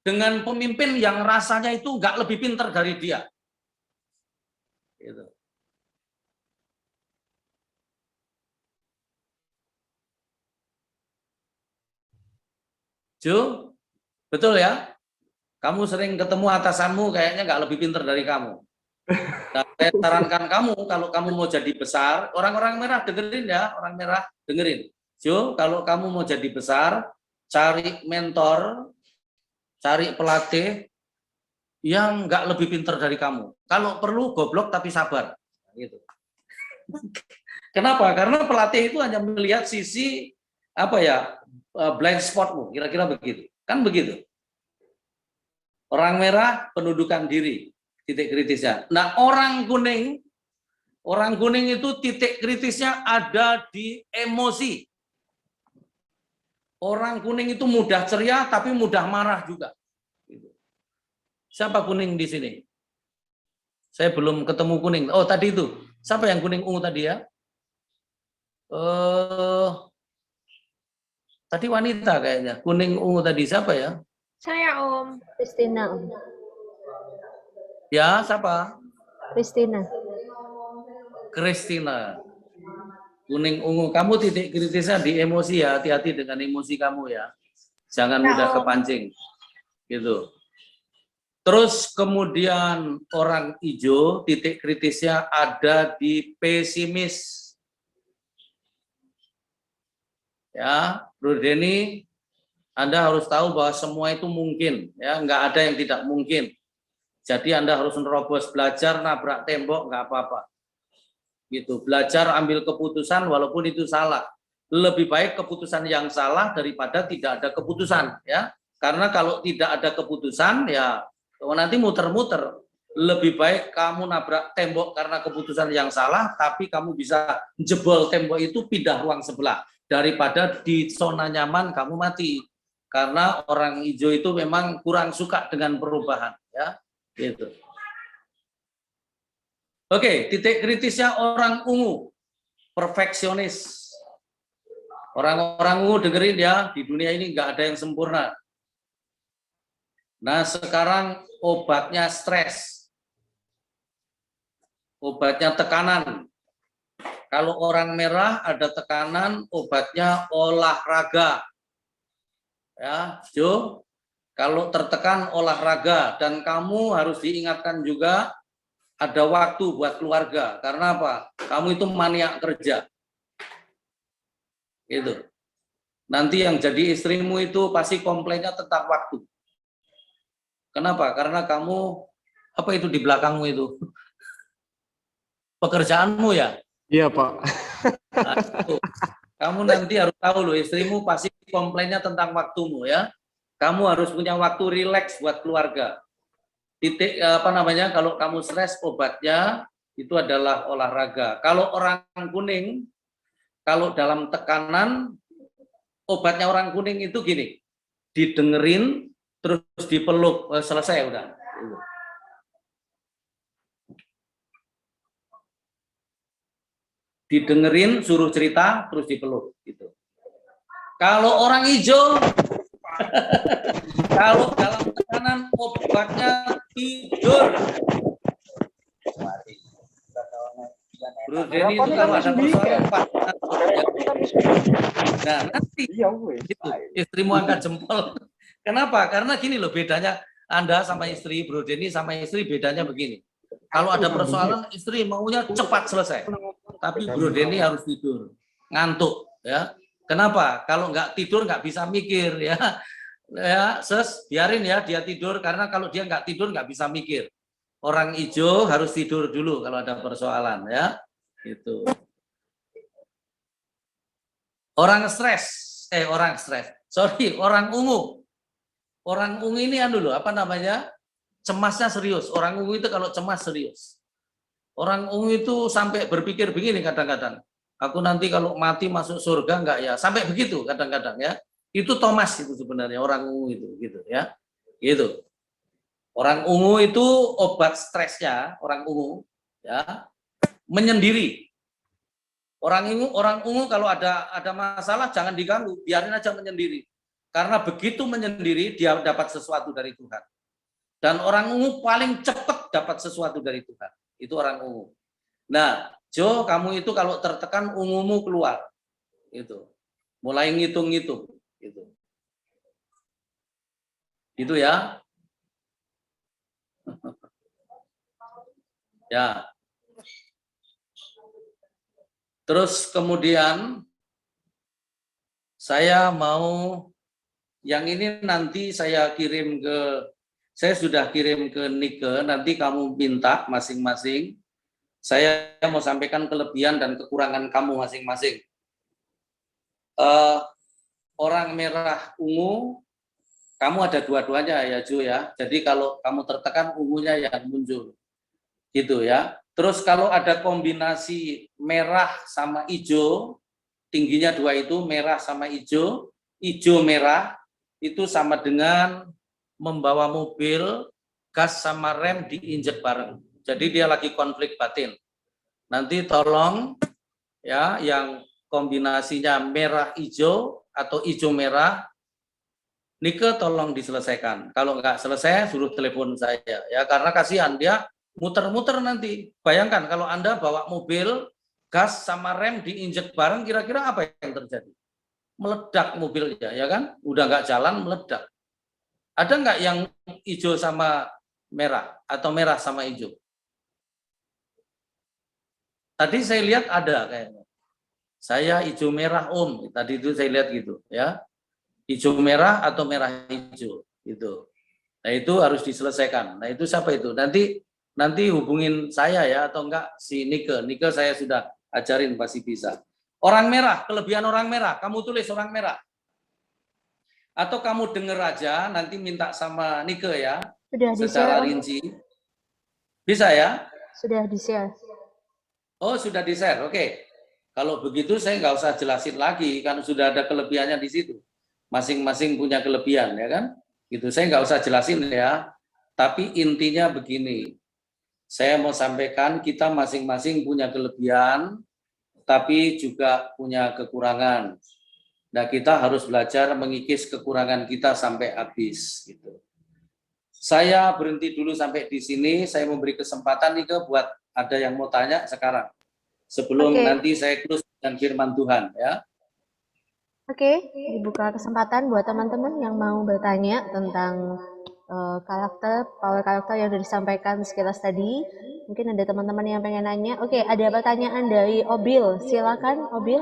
dengan pemimpin yang rasanya itu nggak lebih pintar dari dia. Gitu. Jo, betul ya? Kamu sering ketemu atasanmu kayaknya nggak lebih pintar dari kamu. Nah, saya sarankan kamu kalau kamu mau jadi besar, orang-orang merah dengerin ya, orang merah dengerin. Jo, kalau kamu mau jadi besar, cari mentor cari pelatih yang nggak lebih pinter dari kamu. Kalau perlu goblok tapi sabar. Gitu. Kenapa? Karena pelatih itu hanya melihat sisi blind spotmu, kira-kira begitu. Kan begitu. Orang merah pendudukan diri, titik kritisnya. Nah, orang kuning itu titik kritisnya ada di emosi. Orang kuning itu mudah ceria tapi mudah marah juga. Siapa kuning di sini? Saya belum ketemu kuning. Oh, tadi itu. Siapa yang kuning ungu tadi ya? Tadi wanita kayaknya. Kuning ungu tadi siapa ya? Saya Om. Christina, Om. Ya, siapa? Christina. Christina. Kuning ungu. Kamu titik kritisnya di emosi ya. Hati-hati dengan emosi kamu ya. Jangan mudah kepancing. Gitu. Terus kemudian orang hijau, titik kritisnya ada di pesimis. Ya, Bro Denny, Anda harus tahu bahwa semua itu mungkin, ya, nggak ada yang tidak mungkin. Jadi Anda harus menerobos, belajar nabrak tembok, nggak apa-apa. Gitu, belajar ambil keputusan walaupun itu salah. Lebih baik keputusan yang salah daripada tidak ada keputusan, ya. Karena kalau tidak ada keputusan, ya nanti muter-muter. Lebih baik kamu nabrak tembok karena keputusan yang salah, tapi kamu bisa jebol tembok itu pindah ruang sebelah. Daripada di zona nyaman kamu mati. Karena orang hijau itu memang kurang suka dengan perubahan. Ya, gitu. Oke, titik kritisnya orang ungu. Perfeksionis. Orang-orang ungu dengerin ya, di dunia ini nggak ada yang sempurna. Nah, sekarang obatnya stres. Obatnya tekanan. Kalau orang merah ada tekanan, obatnya olahraga. Ya, Jo. Kalau tertekan olahraga, dan kamu harus diingatkan juga ada waktu buat keluarga. Karena apa? Kamu itu maniak kerja. Gitu. Nanti yang jadi istrimu itu pasti komplainnya tentang waktu. Kenapa? Karena kamu, apa itu di belakangmu itu? Pekerjaanmu ya? Iya, Pak. Nah, kamu nanti harus tahu loh, istrimu pasti komplainnya tentang waktumu ya. Kamu harus punya waktu rileks buat keluarga. Titik kalau kamu stres, obatnya itu adalah olahraga. Kalau orang kuning, kalau dalam tekanan, obatnya orang kuning itu gini, didengerin, terus dipeluk, selesai udah. Didengerin, suruh cerita, terus dipeluk gitu. Kalau orang hijau, kalau dalam tekanan obatnya tidur. Bro Denny itu kalau ada persoalan Pak. Nah, nanti gitu, istrimu angkat jempol. Kenapa? Karena gini loh bedanya Anda sama istri, Bro Denny sama istri bedanya begini. Kalau ada persoalan istri maunya cepat selesai. Tapi Bro Denny harus tidur, ngantuk ya. Kenapa? Kalau nggak tidur nggak bisa mikir ya. Ya, biarin ya dia tidur karena kalau dia nggak tidur nggak bisa mikir. Orang hijau harus tidur dulu kalau ada persoalan ya. Gitu. Orang ungu. Orang ungu ini dulu apa namanya? Cemasnya serius. Orang ungu itu kalau cemas serius. Orang ungu itu sampai berpikir begini kadang-kadang. Aku nanti kalau mati masuk surga enggak ya? Sampai begitu kadang-kadang ya. Itu Thomas itu sebenarnya orang ungu itu gitu ya. Gitu. Orang ungu itu obat stresnya, orang ungu ya, menyendiri. Orang ungu kalau ada masalah jangan diganggu, biarin aja menyendiri. Karena begitu menyendiri dia dapat sesuatu dari Tuhan. Dan orang ungu paling cepat dapat sesuatu dari Tuhan. Itu orang ungu. Nah, Jo, kamu itu kalau tertekan ungumu keluar. Itu. Mulai ngitung-ngitung gitu. Itu ya. Ya. Terus kemudian saya mau Yang ini nanti saya sudah kirim ke Nike, nanti kamu minta masing-masing. Saya mau sampaikan kelebihan dan kekurangan kamu masing-masing. Orang merah ungu, kamu ada dua-duanya ya Jo ya. Jadi kalau kamu tertekan, ungunya yang muncul. Gitu ya. Terus kalau ada kombinasi merah sama hijau, tingginya dua itu, merah sama hijau, hijau merah, itu sama dengan membawa mobil, gas sama rem diinjek bareng. Jadi dia lagi konflik batin. Nanti tolong ya yang kombinasinya merah hijau atau hijau merah, Nike tolong diselesaikan. Kalau nggak selesai suruh telepon saya ya, karena kasihan dia muter-muter nanti. Bayangkan kalau Anda bawa mobil, gas sama rem diinjek bareng, kira-kira apa yang terjadi? Meledak mobilnya ya kan? Udah nggak jalan, meledak. Ada nggak yang hijau sama merah atau merah sama hijau? Tadi saya lihat ada kayaknya. Saya hijau merah Om. Tadi itu saya lihat gitu ya. Hijau merah atau merah hijau gitu. Nah itu harus diselesaikan. Nah itu siapa itu? Nanti hubungin saya ya atau enggak si Nike. Nike saya sudah ajarin pasti bisa. Orang merah, kelebihan orang merah. Kamu tulis orang merah. Atau kamu denger aja, nanti minta sama Nike ya. Sudah secara di-share, rinci. Bisa ya? Sudah di-share. Oh, sudah di-share. Oke. Kalau begitu saya nggak usah jelasin lagi, kan sudah ada kelebihannya di situ. Masing-masing punya kelebihan, ya kan? Gitu. Saya nggak usah jelasin ya. Tapi intinya begini. Saya mau sampaikan kita masing-masing punya kelebihan, tapi juga punya kekurangan. Nah, kita harus belajar mengikis kekurangan kita sampai habis. Gitu. Saya berhenti dulu sampai di sini. Saya memberi kesempatan nih buat ada yang mau tanya sekarang. Sebelum nanti saya close dengan firman Tuhan ya. Oke, dibuka kesempatan buat teman-teman yang mau bertanya tentang power karakter yang sudah disampaikan sekilas tadi. Mungkin ada teman-teman yang pengen nanya. Oke, ada pertanyaan dari Obil. Silakan Obil.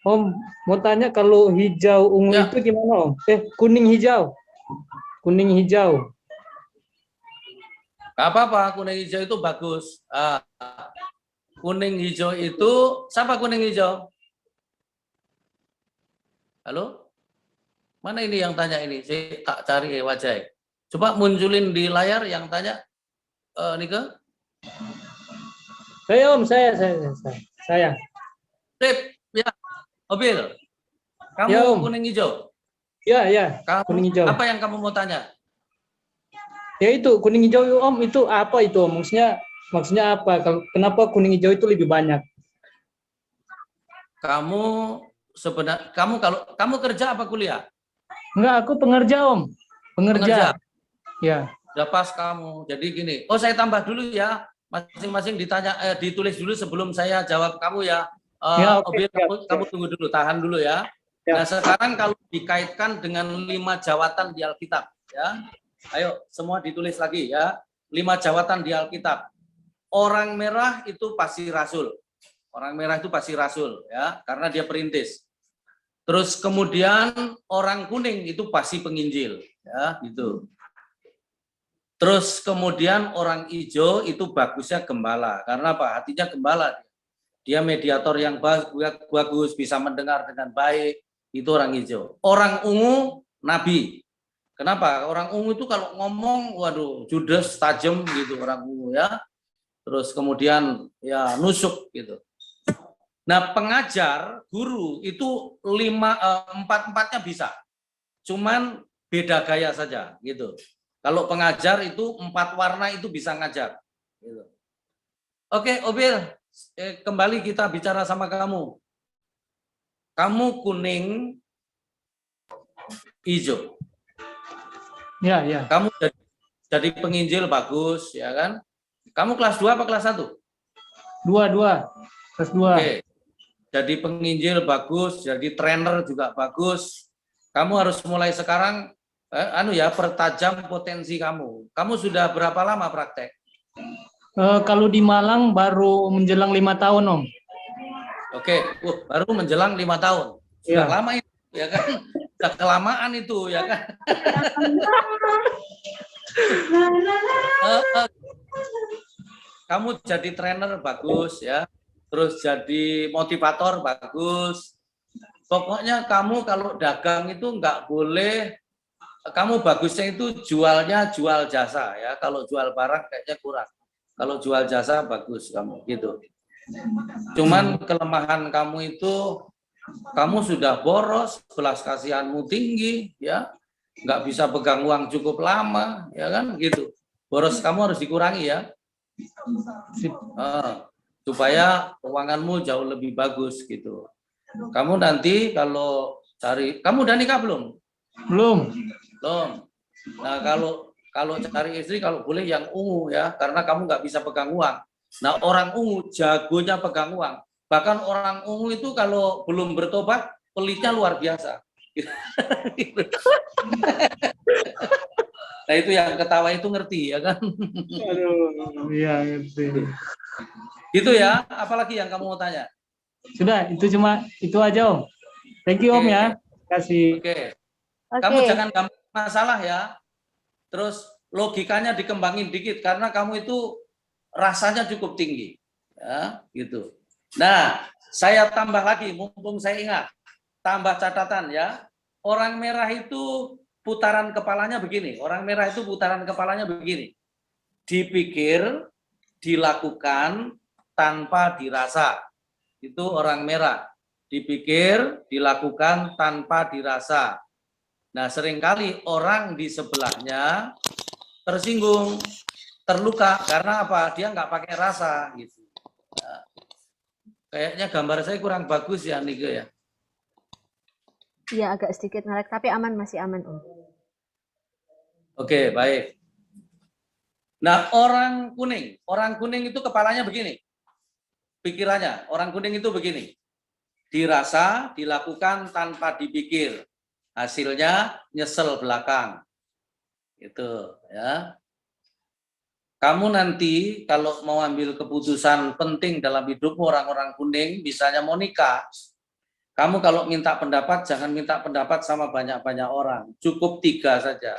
Om, mau tanya kalau hijau ungu itu gimana Om? Kuning hijau. Kuning hijau. Gak apa-apa, kuning hijau itu bagus. Kuning hijau itu, siapa kuning hijau? Halo? Mana ini yang tanya ini? Saya tak cari wajah. Coba munculin di layar yang tanya, Nike. Saya Om, saya. Sip, ya. Obil, kamu ya, Om. kuning hijau? Ya, kamu, kuning hijau. Apa yang kamu mau tanya? Ya itu, kuning hijau Om, itu apa itu Om? Maksudnya apa? Kenapa kuning hijau itu lebih banyak? Kamu kalau kamu kerja apa kuliah? Enggak, aku pengerja Om. Pengerja. Ya. Udah pas kamu. Jadi gini, saya tambah dulu ya. Masing-masing ditulis dulu sebelum saya jawab kamu ya. Oke, kamu tunggu dulu, tahan dulu ya. Nah sekarang kalau dikaitkan dengan 5 jawatan di Alkitab ya. Ayo semua ditulis lagi ya. 5 jawatan di Alkitab. Orang merah itu pasti rasul. Orang merah itu pasti rasul ya, karena dia perintis. Terus kemudian orang kuning itu pasti penginjil ya, gitu. Terus kemudian orang hijau itu bagusnya gembala. Karena apa? Hatinya gembala. Dia mediator yang bagus, bisa mendengar dengan baik. Itu orang hijau. Orang ungu, nabi. Kenapa? Orang ungu itu kalau ngomong, waduh, judes, tajam gitu orang ungu ya. Terus kemudian ya nusuk gitu. Nah pengajar, guru itu 4-4-nya bisa. Cuman beda gaya saja gitu. Kalau pengajar itu 4 warna itu bisa ngajar. Gitu. Oke, Obil, kembali kita bicara sama kamu. Kamu kuning, hijau. Ya. Kamu jadi penginjil bagus, ya kan? Kamu kelas 2 apa kelas 1? 2. Kelas 2. Oke. Jadi penginjil bagus, jadi trainer juga bagus. Kamu harus mulai sekarang pertajam potensi kamu. Kamu sudah berapa lama praktek? Kalau di Malang baru menjelang 5 tahun Om. Oke, baru menjelang 5 tahun. Sudah Iya. lama itu, ya kan? Sudah kelamaan itu, ya kan? Kamu jadi trainer bagus ya, terus jadi motivator bagus. Pokoknya kamu kalau dagang itu nggak boleh, kamu bagusnya itu jualnya jual jasa ya. Kalau jual barang kayaknya kurang. Kalau jual jasa bagus kamu gitu. Cuman kelemahan kamu itu kamu sudah boros, belas kasihanmu tinggi ya, nggak bisa pegang uang cukup lama ya kan gitu. Boros kamu harus dikurangi ya. Supaya keuanganmu jauh lebih bagus gitu. Kamu nanti kalau cari, kamu udah nikah belum? Belum. Belum. Nah kalau cari istri kalau boleh yang ungu ya, karena kamu nggak bisa pegang uang. Nah orang ungu jagonya pegang uang. Bahkan orang ungu itu kalau belum bertobat pelitnya luar biasa. Nah itu yang ketawa itu ngerti ya kan? Aduh, iya ngerti. Gitu ya, apalagi yang kamu mau tanya? Sudah, itu aja Om. Thank you Om ya. Kasih. Oke. Kamu jangan gampang masalah ya. Terus logikanya dikembangin dikit karena kamu itu rasanya cukup tinggi. Ya, gitu. Nah, saya tambah lagi mumpung saya ingat. Tambah catatan ya. Orang merah itu putaran kepalanya begini. Orang merah itu putaran kepalanya begini. Dipikir, dilakukan tanpa dirasa. Itu orang merah. Dipikir, dilakukan tanpa dirasa. Nah, seringkali orang di sebelahnya tersinggung, terluka karena apa? Dia nggak pakai rasa gitu. Nah, kayaknya gambar saya kurang bagus ya, Nike ya. Iya, agak sedikit ngelek, tapi aman, masih aman, Om. Oke, baik. Nah, orang kuning itu kepalanya begini. Pikirannya, orang kuning itu begini. Dirasa, dilakukan tanpa dipikir. Hasilnya nyesel belakang. Itu ya. Kamu nanti kalau mau ambil keputusan penting dalam hidupmu orang-orang kuning, misalnya mau nikah, kamu kalau minta pendapat jangan minta pendapat sama banyak-banyak orang, cukup 3 saja.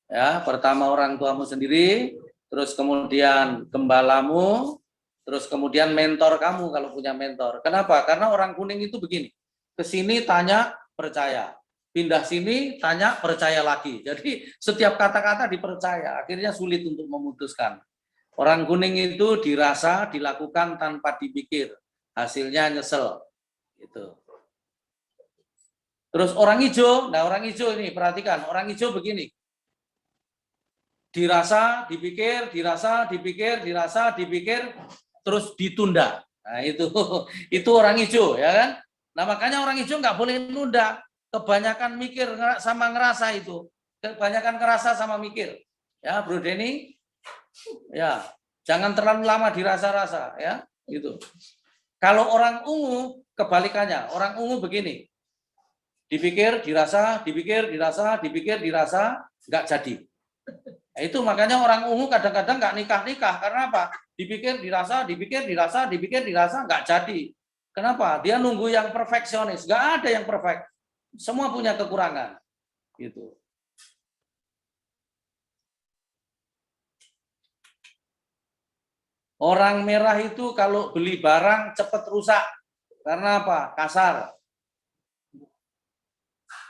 Ya, pertama orang tuamu sendiri, terus kemudian gembalamu, terus kemudian mentor kamu kalau punya mentor. Kenapa? Karena orang kuning itu begini. Ke sini tanya, percaya. Pindah sini, tanya, percaya lagi. Jadi setiap kata-kata dipercaya, akhirnya sulit untuk memutuskan. Orang kuning itu dirasa, dilakukan tanpa dipikir. Hasilnya nyesel. Gitu. Terus orang hijau, nah orang hijau ini perhatikan, orang hijau begini. Dirasa, dipikir, dirasa, dipikir, dirasa, dipikir, terus ditunda. Nah itu orang hijau ya kan. Nah makanya orang hijau nggak boleh nunda. Kebanyakan mikir sama ngerasa itu. Kebanyakan ngerasa sama mikir. Ya Bro Denny, ya jangan terlalu lama dirasa-rasa ya gitu. Kalau orang ungu kebalikannya, orang ungu begini. Dipikir, dirasa, dipikir, dirasa, dipikir, dirasa, nggak jadi. Nah, itu makanya orang ungu kadang-kadang nggak nikah-nikah. Karena apa? Dipikir, dirasa, dipikir, dirasa, dipikir, dirasa, nggak jadi. Kenapa? Dia nunggu yang perfeksionis. Nggak ada yang perfect. Semua punya kekurangan. Gitu. Orang merah itu kalau beli barang cepat rusak. Karena apa? Kasar.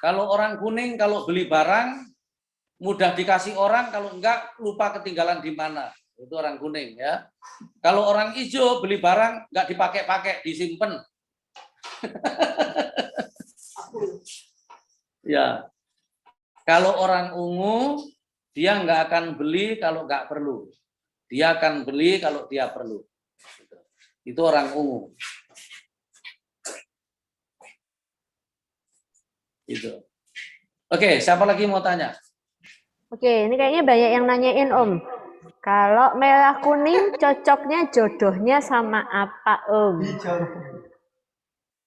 Kalau orang kuning kalau beli barang mudah dikasih orang, kalau enggak lupa ketinggalan di mana. Itu orang kuning ya. Kalau orang hijau beli barang enggak dipakai-pakai, disimpan. Ya. Kalau orang ungu dia enggak akan beli kalau enggak perlu. Dia akan beli kalau dia perlu. Itu orang ungu. Gitu. Oke, siapa lagi mau tanya? Oke, ini kayaknya banyak yang nanyain Om. Kalau merah kuning cocoknya jodohnya sama apa Om?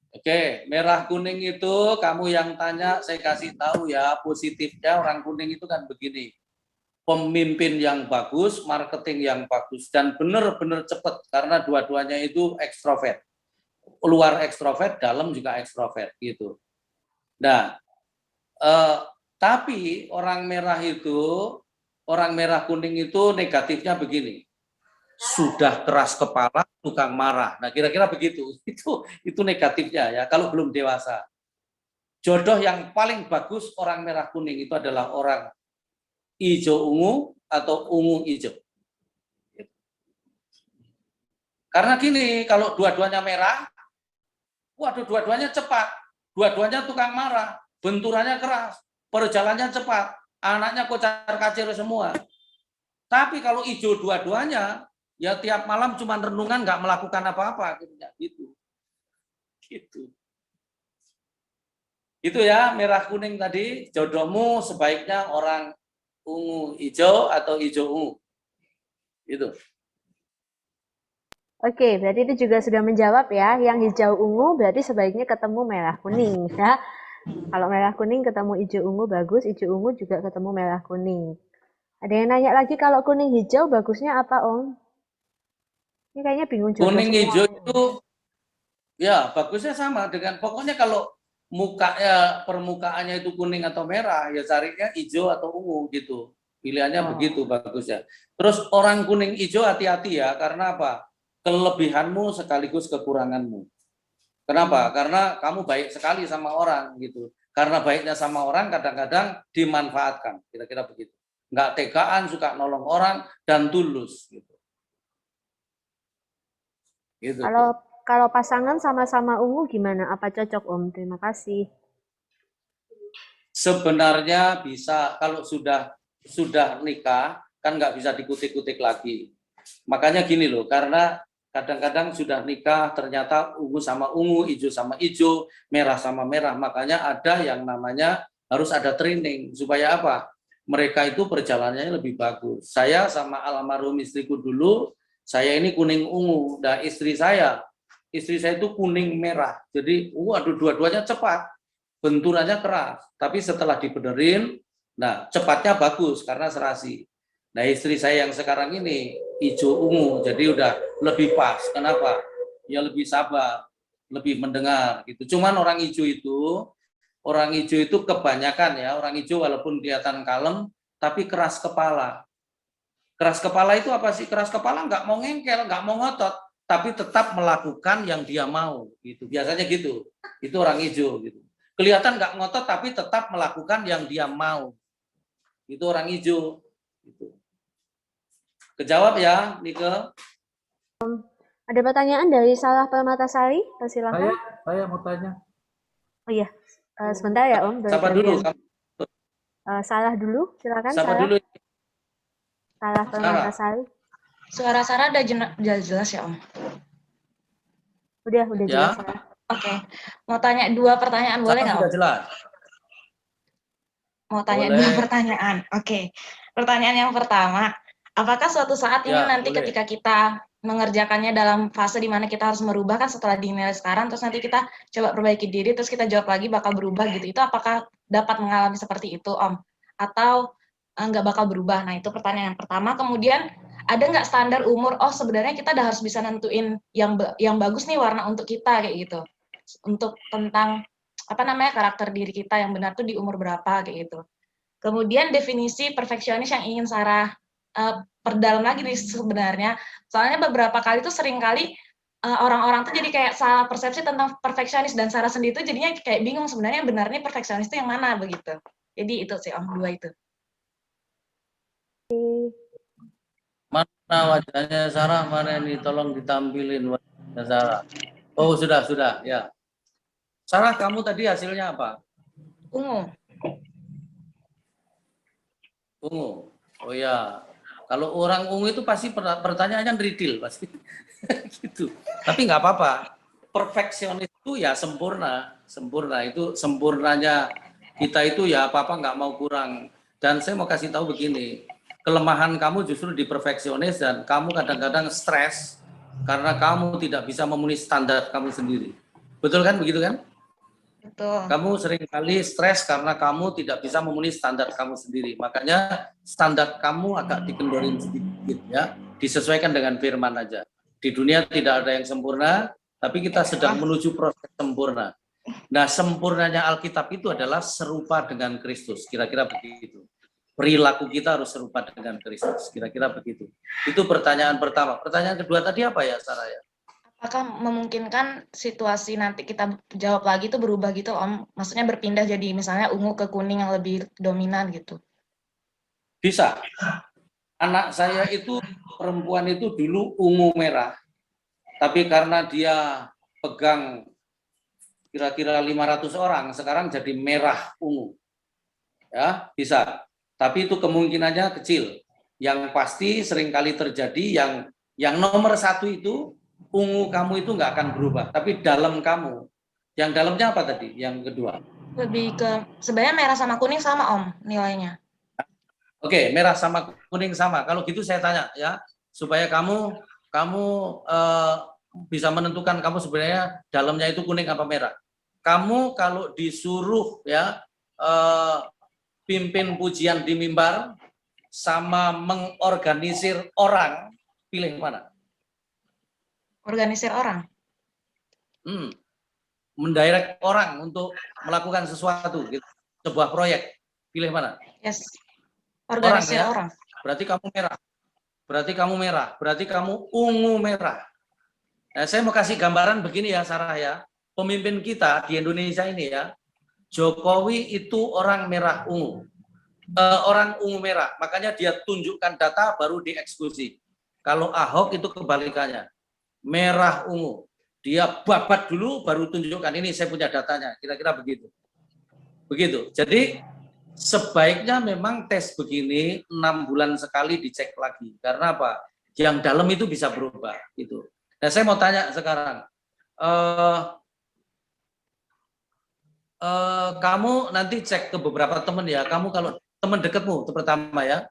Oke, merah kuning itu kamu yang tanya, saya kasih tahu ya, positifnya orang kuning itu kan begini. Pemimpin yang bagus, marketing yang bagus, dan benar-benar cepat karena dua-duanya itu ekstrovert. luar ekstrovert, dalam juga ekstrovert gitu. Nah, tapi orang merah kuning itu negatifnya begini. Sudah keras kepala, tukang marah. Nah, kira-kira begitu. Itu negatifnya ya kalau belum dewasa. Jodoh yang paling bagus orang merah kuning itu adalah orang hijau ungu atau ungu hijau. Karena gini, kalau dua-duanya merah, waduh, dua-duanya cepat, dua-duanya tukang marah, benturannya keras, perjalanannya cepat, anaknya kocar-kacir semua. Tapi kalau hijau dua-duanya, ya tiap malam cuma renungan, nggak melakukan apa-apa, gitu. Itu ya, merah kuning tadi, jodohmu sebaiknya orang ungu hijau atau hijau ungu. Itu. Oke, berarti itu juga sudah menjawab ya. Yang hijau ungu berarti sebaiknya ketemu merah kuning ya. Kalau merah kuning ketemu hijau ungu bagus, hijau ungu juga ketemu merah kuning. Ada yang nanya lagi kalau kuning hijau bagusnya apa, Om? Ini kayaknya bingung juga. Kuning hijau itu ya bagusnya sama dengan, pokoknya kalau permukaannya itu kuning atau merah, ya carinya hijau atau ungu gitu. Pilihannya begitu bagusnya. Terus orang kuning hijau hati-hati ya, karena apa? Kelebihanmu sekaligus kekuranganmu. Kenapa? Karena kamu baik sekali sama orang gitu. Karena baiknya sama orang kadang-kadang dimanfaatkan, kira-kira begitu. Nggak tegaan, suka nolong orang dan tulus gitu. Gitu. Kalau pasangan sama-sama ungu gimana? Apa cocok, Om? Terima kasih. Sebenarnya bisa, kalau sudah nikah kan nggak bisa dikutik-kutik lagi. Makanya gini loh, karena kadang-kadang sudah nikah ternyata ungu sama ungu, hijau sama hijau, merah sama merah. Makanya ada yang namanya harus ada training supaya apa? Mereka itu perjalanannya lebih bagus. Saya sama almarhum istriku dulu, saya ini kuning ungu, dan istri saya itu kuning merah. Jadi, waduh, dua-duanya cepat, benturannya keras. Tapi setelah dibenerin, nah cepatnya bagus karena serasi. Nah, istri saya yang sekarang ini hijau ungu, jadi udah lebih pas. Kenapa? Ya lebih sabar, lebih mendengar gitu. Cuman orang hijau itu kebanyakan ya, orang hijau walaupun kelihatan kalem, tapi keras kepala. Keras kepala itu apa sih? Keras kepala nggak mau ngengkel, nggak mau ngotot, tapi tetap melakukan yang dia mau gitu. Biasanya gitu. Itu orang hijau gitu. Kelihatan nggak ngotot tapi tetap melakukan yang dia mau. Itu orang hijau gitu. Kejawab ya, Nike? Ada pertanyaan dari Salah Permatasari? Silakan. Saya mau tanya. Oh iya, sebentar ya, Om. Siapa dulu? Salah dulu, silakan. Siapa dulu? Salah Permatasari. Suara Sarah udah jelas ya, Om? Udah jelas. Ya. Oke. Mau tanya 2 pertanyaan, boleh nggak, Om? Sudah jelas. Mau tanya 2 pertanyaan. Oke. Pertanyaan yang pertama, apakah suatu saat ini nanti boleh. Ketika kita mengerjakannya dalam fase di mana kita harus merubah kan setelah dinilai sekarang, terus nanti kita coba perbaiki diri, terus kita jawab lagi bakal berubah gitu, itu apakah dapat mengalami seperti itu, Om? Atau nggak bakal berubah? Nah, itu pertanyaan yang pertama. Kemudian, ada nggak standar umur, oh sebenarnya kita udah harus bisa nentuin yang bagus nih warna untuk kita, kayak gitu. Untuk tentang, karakter diri kita yang benar tuh di umur berapa, kayak gitu. Kemudian, definisi perfeksionis yang ingin Sarah perdalam lagi nih sebenarnya. Soalnya beberapa kali tuh sering kali orang-orang tuh jadi kayak salah persepsi tentang perfeksionis, dan Sarah sendiri tuh jadinya kayak bingung sebenarnya yang benarnya perfeksionis itu yang mana begitu. Jadi itu sih, Om, 2 itu. Mana wajahnya Sarah? Mana ini? Tolong ditampilin wajahnya Sarah. Oh, sudah ya. Sarah, kamu tadi hasilnya apa? Ungu. Oh ya. Kalau orang ungu itu pasti pertanyaannya riddle pasti gitu. Tapi nggak apa-apa. Perfeksionis itu ya sempurna itu sempurnanya kita itu ya apa-apa nggak mau kurang. Dan saya mau kasih tahu begini, kelemahan kamu justru di perfeksionis dan kamu kadang-kadang stres karena kamu tidak bisa memenuhi standar kamu sendiri. Betul kan, begitu kan? Betul. Kamu seringkali stres karena kamu tidak bisa memenuhi standar kamu sendiri. Makanya standar kamu agak dikendorin sedikit ya, disesuaikan dengan firman aja. Di dunia tidak ada yang sempurna, tapi kita sedang menuju proses sempurna. Nah, sempurnanya Alkitab itu adalah serupa dengan Kristus, kira-kira begitu. Perilaku kita harus serupa dengan Kristus, kira-kira begitu. Itu pertanyaan pertama. Pertanyaan kedua tadi apa ya, Saraya? Apakah memungkinkan situasi nanti kita jawab lagi itu berubah gitu, Om? Maksudnya berpindah jadi misalnya ungu ke kuning yang lebih dominan gitu? Bisa. Anak saya itu, perempuan itu dulu ungu merah, tapi karena dia pegang kira-kira 500 orang, sekarang jadi merah ungu. Ya, bisa. Tapi itu kemungkinannya kecil. Yang pasti seringkali terjadi yang nomor satu itu, ungu kamu itu nggak akan berubah, tapi dalam kamu. Yang dalamnya apa tadi? Yang kedua. Lebih ke, sebenarnya merah sama kuning sama, Om, nilainya. Oke, merah sama kuning sama. Kalau gitu saya tanya ya, supaya kamu bisa menentukan kamu sebenarnya dalamnya itu kuning apa merah. Kamu kalau disuruh ya pimpin pujian di mimbar sama mengorganisir orang, pilih mana? Organisir orang. Mendirect orang untuk melakukan sesuatu, gitu. Sebuah proyek, pilih mana? Yes. Organisir orang. Berarti kamu merah. Berarti kamu ungu merah. Nah, saya mau kasih gambaran begini ya, Sarah ya. Pemimpin kita di Indonesia ini ya, Jokowi itu orang merah ungu. Orang ungu merah, makanya dia tunjukkan data baru dieksekusi. Kalau Ahok itu kebalikannya. Merah ungu. Dia babat dulu baru tunjukkan ini saya punya datanya. Kira-kira begitu. Begitu. Jadi sebaiknya memang tes begini 6 bulan sekali dicek lagi. Karena apa? Yang dalam itu bisa berubah gitu. Nah, saya mau tanya sekarang. Kamu nanti cek ke beberapa teman ya. Kamu kalau teman dekatmu itu pertama ya.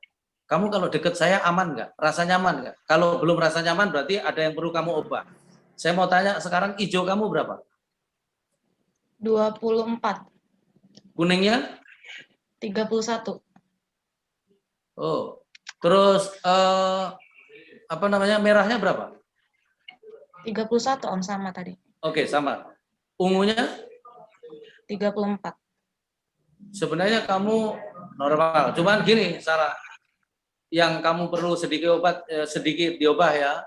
Kamu kalau deket saya aman nggak? Rasa nyaman nggak? Kalau belum rasa nyaman berarti ada yang perlu kamu ubah. Saya mau tanya sekarang hijau kamu berapa? 24. Kuningnya? 31. Oh, terus apa namanya, merahnya berapa? 31 Om, sama tadi. Oke, sama. Ungunya? 34. Sebenarnya kamu normal. Cuman gini, Sarah, yang kamu perlu sedikit diubah ya.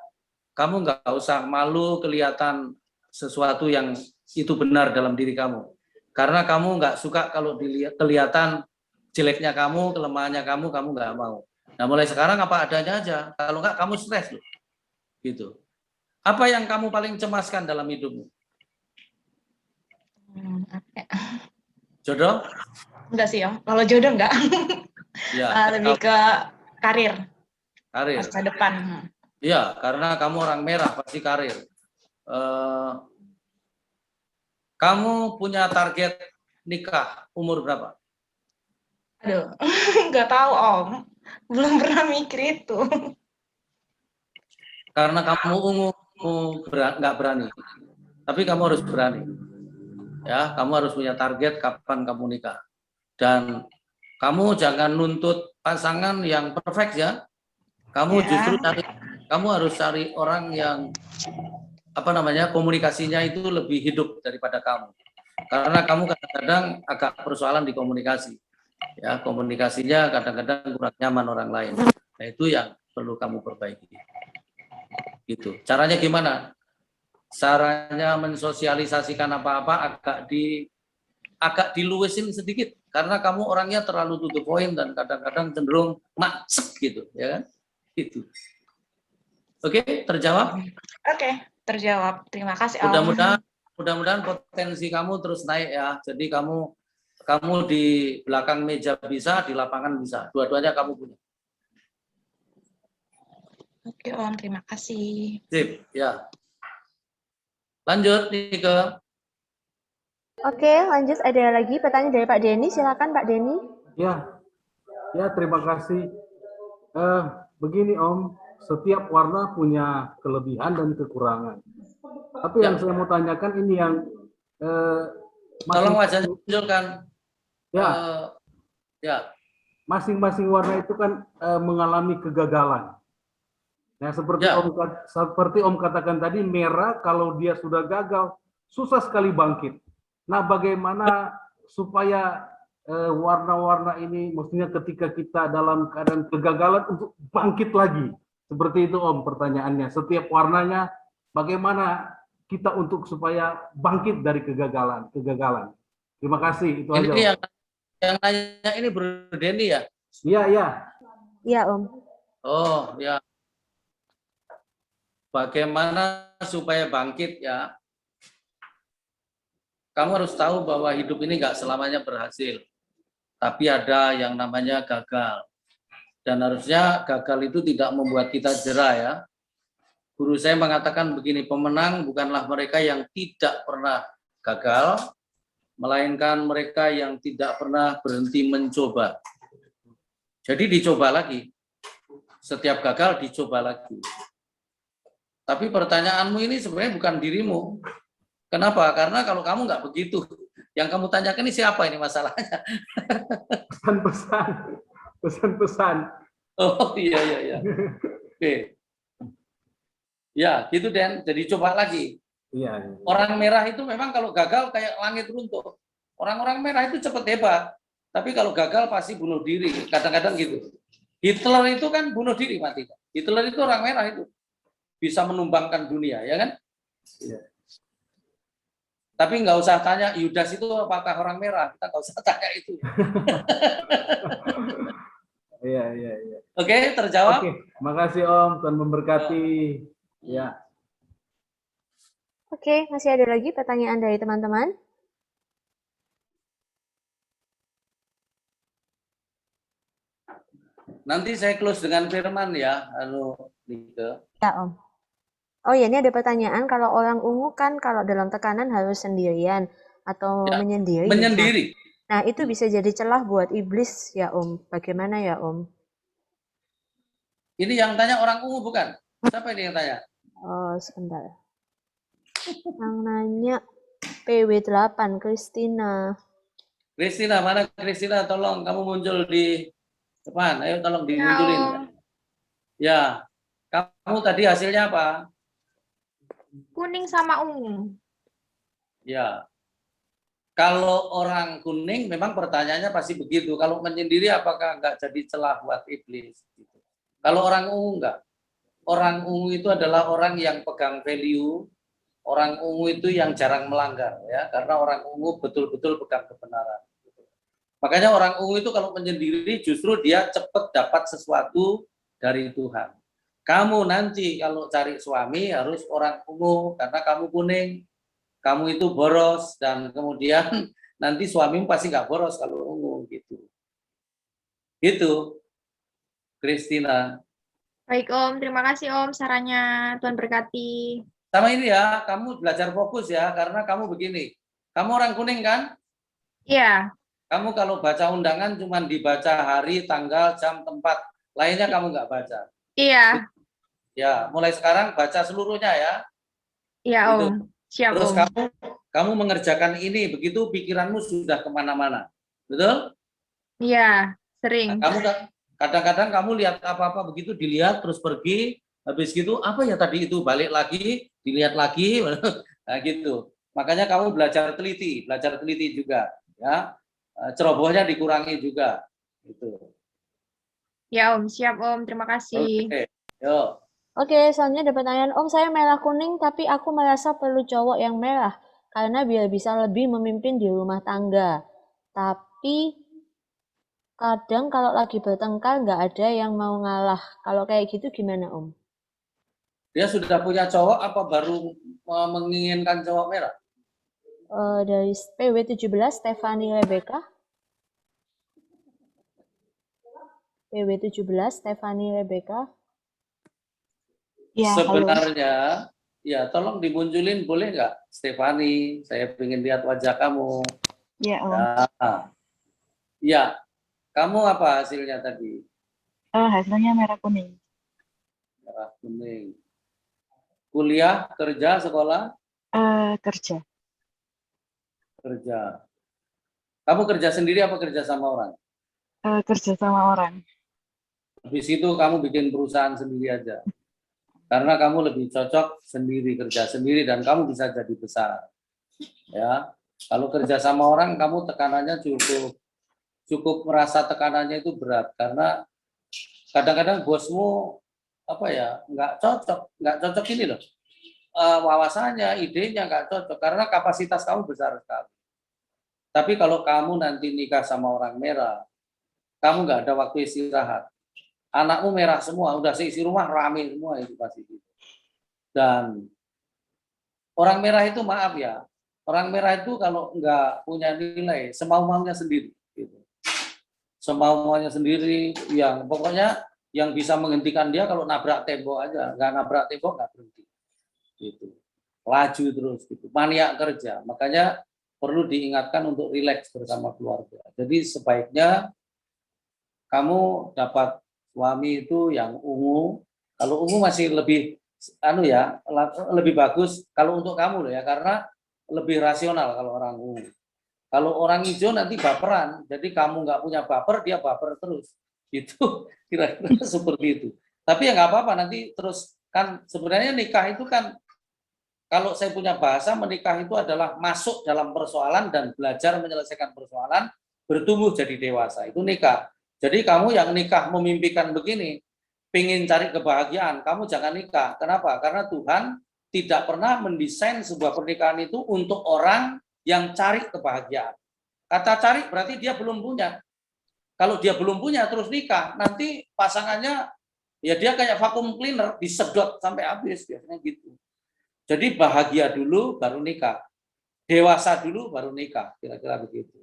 Kamu nggak usah malu kelihatan sesuatu yang itu benar dalam diri kamu. Karena kamu nggak suka kalau kelihatan jeleknya kamu, kelemahannya kamu nggak mau. Nah, mulai sekarang apa adanya aja. Kalau nggak, kamu stres loh. Gitu. Apa yang kamu paling cemaskan dalam hidupmu? Jodoh? Enggak sih, Om. Kalau jodoh enggak. Ya, lebih ke karir. Karir. Masa depan. Iya, karena kamu orang merah, pasti karir. Kamu punya target nikah umur berapa? Aduh, nggak tahu Om. Belum pernah mikir itu. Karena kamu ungu nggak berani. Tapi kamu harus berani. Ya, kamu harus punya target kapan kamu nikah. Dan kamu jangan nuntut pasangan yang perfect ya. Kamu justru kamu harus cari orang yang apa namanya, komunikasinya itu lebih hidup daripada kamu. Karena kamu kadang-kadang agak persoalan di komunikasi. Ya, komunikasinya kadang-kadang kurang nyaman orang lain. Nah, itu yang perlu kamu perbaiki. Gitu. Caranya gimana? Caranya mensosialisasikan apa-apa agak diluwesin sedikit karena kamu orangnya terlalu to the point dan kadang-kadang cenderung macet gitu, ya kan? Itu. Oke, terjawab? Oke, terjawab. Terima kasih Om. Mudah-mudahan potensi kamu terus naik ya. Jadi kamu di belakang meja bisa, di lapangan bisa. Dua-duanya kamu punya. Oke Om, terima kasih. Sip, ya. Lanjut nih ke. Oke, lanjut. Ada lagi pertanyaan dari Pak Denny. Silakan Pak Denny. Ya, terima kasih. Begini Om, setiap warna punya kelebihan dan kekurangan. Tapi yang saya mau tanyakan ini yang tolong wajahnya tunjukkan. Ya. Masing-masing warna itu kan mengalami kegagalan. Nah, seperti Om katakan tadi, merah kalau dia sudah gagal, susah sekali bangkit. Nah, bagaimana supaya warna-warna ini, maksudnya ketika kita dalam keadaan kegagalan untuk bangkit lagi? Seperti itu Om pertanyaannya. Setiap warnanya, bagaimana kita untuk supaya bangkit dari kegagalan? Terima kasih, itu aja. Ini yang nanya ini Bro Denny ya? Iya, iya. Iya, Om. Oh, ya. Bagaimana supaya bangkit ya? Kamu harus tahu bahwa hidup ini nggak selamanya berhasil. Tapi ada yang namanya gagal. Dan harusnya gagal itu tidak membuat kita jera ya. Guru saya mengatakan begini, pemenang bukanlah mereka yang tidak pernah gagal, melainkan mereka yang tidak pernah berhenti mencoba. Jadi dicoba lagi. Setiap gagal dicoba lagi. Tapi pertanyaanmu ini sebenarnya bukan dirimu. Kenapa? Karena kalau kamu nggak begitu, yang kamu tanyakan ini siapa ini masalahnya? Pesan-pesan. Oh iya. Oke. Ya gitu Den. Jadi coba lagi. Iya. Orang merah itu memang kalau gagal kayak langit runtuh. Orang-orang merah itu cepat hebat. Tapi kalau gagal pasti bunuh diri. Kadang-kadang gitu. Hitler itu kan bunuh diri mati. Hitler itu orang merah itu. Bisa menumbangkan dunia, ya kan? Iya. Tapi nggak usah tanya Yudas itu apakah orang merah, kita nggak usah tanya itu. Iya. Oke, terjawab. Oke, makasih Om, Tuhan memberkati. Ya. Oke, masih ada lagi pertanyaan dari teman-teman? Nanti saya close dengan firman ya, Nike. Ya, Om. Oh ya, ini ada pertanyaan, kalau orang ungu kan kalau dalam tekanan harus sendirian atau Ya, menyendiri. menyendiri. Nah, itu bisa jadi celah buat iblis ya, Om. Bagaimana ya, Om? Ini yang tanya orang ungu bukan? Siapa ini yang tanya? Oh, sebentar. Yang nanya PW8, Christina. Kristina, mana Kristina? Tolong kamu muncul di depan. Ayo tolong dimunculin. Ya, kamu tadi hasilnya apa? Kuning sama ungu. Ya. Kalau orang kuning memang pertanyaannya pasti begitu. Kalau menyendiri apakah enggak jadi celah buat iblis? Kalau orang ungu enggak. Orang ungu itu adalah orang yang pegang value. Orang ungu itu yang jarang melanggar ya, karena orang ungu betul-betul pegang kebenaran. Makanya orang ungu itu kalau menyendiri justru dia cepat dapat sesuatu dari Tuhan. Kamu nanti kalau cari suami harus orang ungu karena kamu kuning. Kamu itu boros dan kemudian nanti suamimu pasti nggak boros kalau ungu gitu. Gitu, Christina. Baik Om, terima kasih Om sarannya. Tuhan berkati. Sama ini ya, kamu belajar fokus ya, karena kamu begini. Kamu orang kuning kan? Iya. Kamu kalau baca undangan cuma dibaca hari, tanggal, jam, tempat. Lainnya kamu nggak baca. Iya. Ya, mulai sekarang baca seluruhnya ya. Iya gitu. Om. Siap Terus Om. kamu mengerjakan ini, begitu pikiranmu sudah kemana-mana. Betul? Iya, sering. Nah, kamu kadang-kadang kamu lihat apa-apa begitu, dilihat terus pergi, habis gitu apa ya tadi itu, balik lagi, dilihat lagi, nah gitu. Makanya kamu belajar teliti juga, ya. Cerobohnya dikurangi juga, gitu. Ya Om, siap Om. Terima kasih. Oke, yuk. Oke, selanjutnya ada pertanyaan, Om, saya merah kuning tapi aku merasa perlu cowok yang merah karena biar bisa lebih memimpin di rumah tangga. Tapi kadang kalau lagi bertengkar nggak ada yang mau ngalah. Kalau kayak gitu gimana, Om? Dia sudah punya cowok apa baru menginginkan cowok merah? Dari PW17, Stefani Rebecca. PW17, Stefani Rebecca. Ya, sebenarnya, ya tolong dimunculin boleh nggak, Stefani? Saya ingin lihat wajah kamu. Ya Om. Ya, kamu apa hasilnya tadi? Hasilnya merah kuning. Merah kuning. Kuliah, kerja, sekolah? Kerja. Kerja. Kamu kerja sendiri apa kerja sama orang? Kerja sama orang. Habis itu kamu bikin perusahaan sendiri aja. Karena kamu lebih cocok sendiri, kerja sendiri, dan kamu bisa jadi besar. Ya, kalau kerja sama orang, kamu tekanannya cukup merasa tekanannya itu berat, karena kadang-kadang bosmu nggak cocok ini loh, wawasannya, idenya nggak cocok, karena kapasitas kamu besar sekali. Tapi kalau kamu nanti nikah sama orang merah, kamu nggak ada waktu istirahat. Anakmu merah semua, udah seisi rumah rame semua itu pasti. Dan orang merah itu, maaf ya, orang merah itu kalau nggak punya nilai, semau-maunya sendiri. Gitu. Semau-maunya sendiri, yang pokoknya yang bisa menghentikan dia kalau nabrak tembok aja, nggak nabrak tembok nggak berhenti. Gitu. Laju terus, gitu. Maniak kerja. Makanya perlu diingatkan untuk rileks bersama keluarga. Jadi sebaiknya kamu dapat suami itu yang ungu. Kalau ungu masih lebih lebih bagus kalau untuk kamu loh ya, karena lebih rasional kalau orang ungu. Kalau orang hijau nanti baperan, jadi kamu nggak punya baper, dia baper terus. Itu kira-kira seperti itu. Tapi ya nggak apa-apa, nanti terus kan sebenarnya nikah itu kan, kalau saya punya bahasa, menikah itu adalah masuk dalam persoalan dan belajar menyelesaikan persoalan, bertumbuh jadi dewasa. Itu nikah. Jadi kamu yang nikah memimpikan begini, pengen cari kebahagiaan, kamu jangan nikah. Kenapa? Karena Tuhan tidak pernah mendesain sebuah pernikahan itu untuk orang yang cari kebahagiaan. Kata cari berarti dia belum punya. Kalau dia belum punya terus nikah, nanti pasangannya ya dia kayak vacuum cleaner, disedot sampai habis, biasanya gitu. Jadi bahagia dulu baru nikah. Dewasa dulu baru nikah, kira-kira begitu.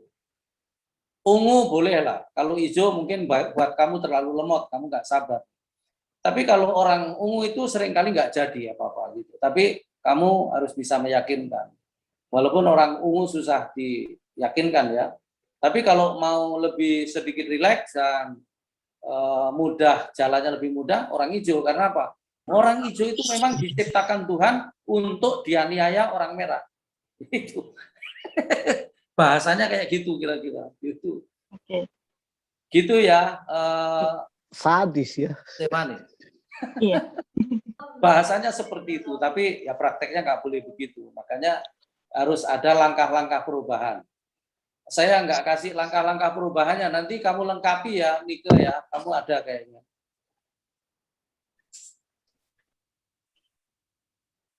Ungu boleh lah, kalau hijau mungkin buat kamu terlalu lemot, kamu nggak sabar. Tapi kalau orang ungu itu seringkali nggak jadi apa-apa gitu. Tapi kamu harus bisa meyakinkan. Walaupun orang ungu susah diyakinkan ya. Tapi kalau mau lebih sedikit rileks dan mudah, jalannya lebih mudah, orang hijau. Karena apa? Orang hijau itu memang diciptakan Tuhan untuk dianiaya orang merah. Itu. Bahasanya kayak gitu kira-kira. Gitu. Oke. Gitu ya. Sadis ya. Stefani. Iya. Bahasanya seperti itu, tapi ya prakteknya nggak boleh begitu. Makanya harus ada langkah-langkah perubahan. Saya nggak kasih langkah-langkah perubahannya, nanti kamu lengkapi ya, Nike ya, kamu ada kayaknya.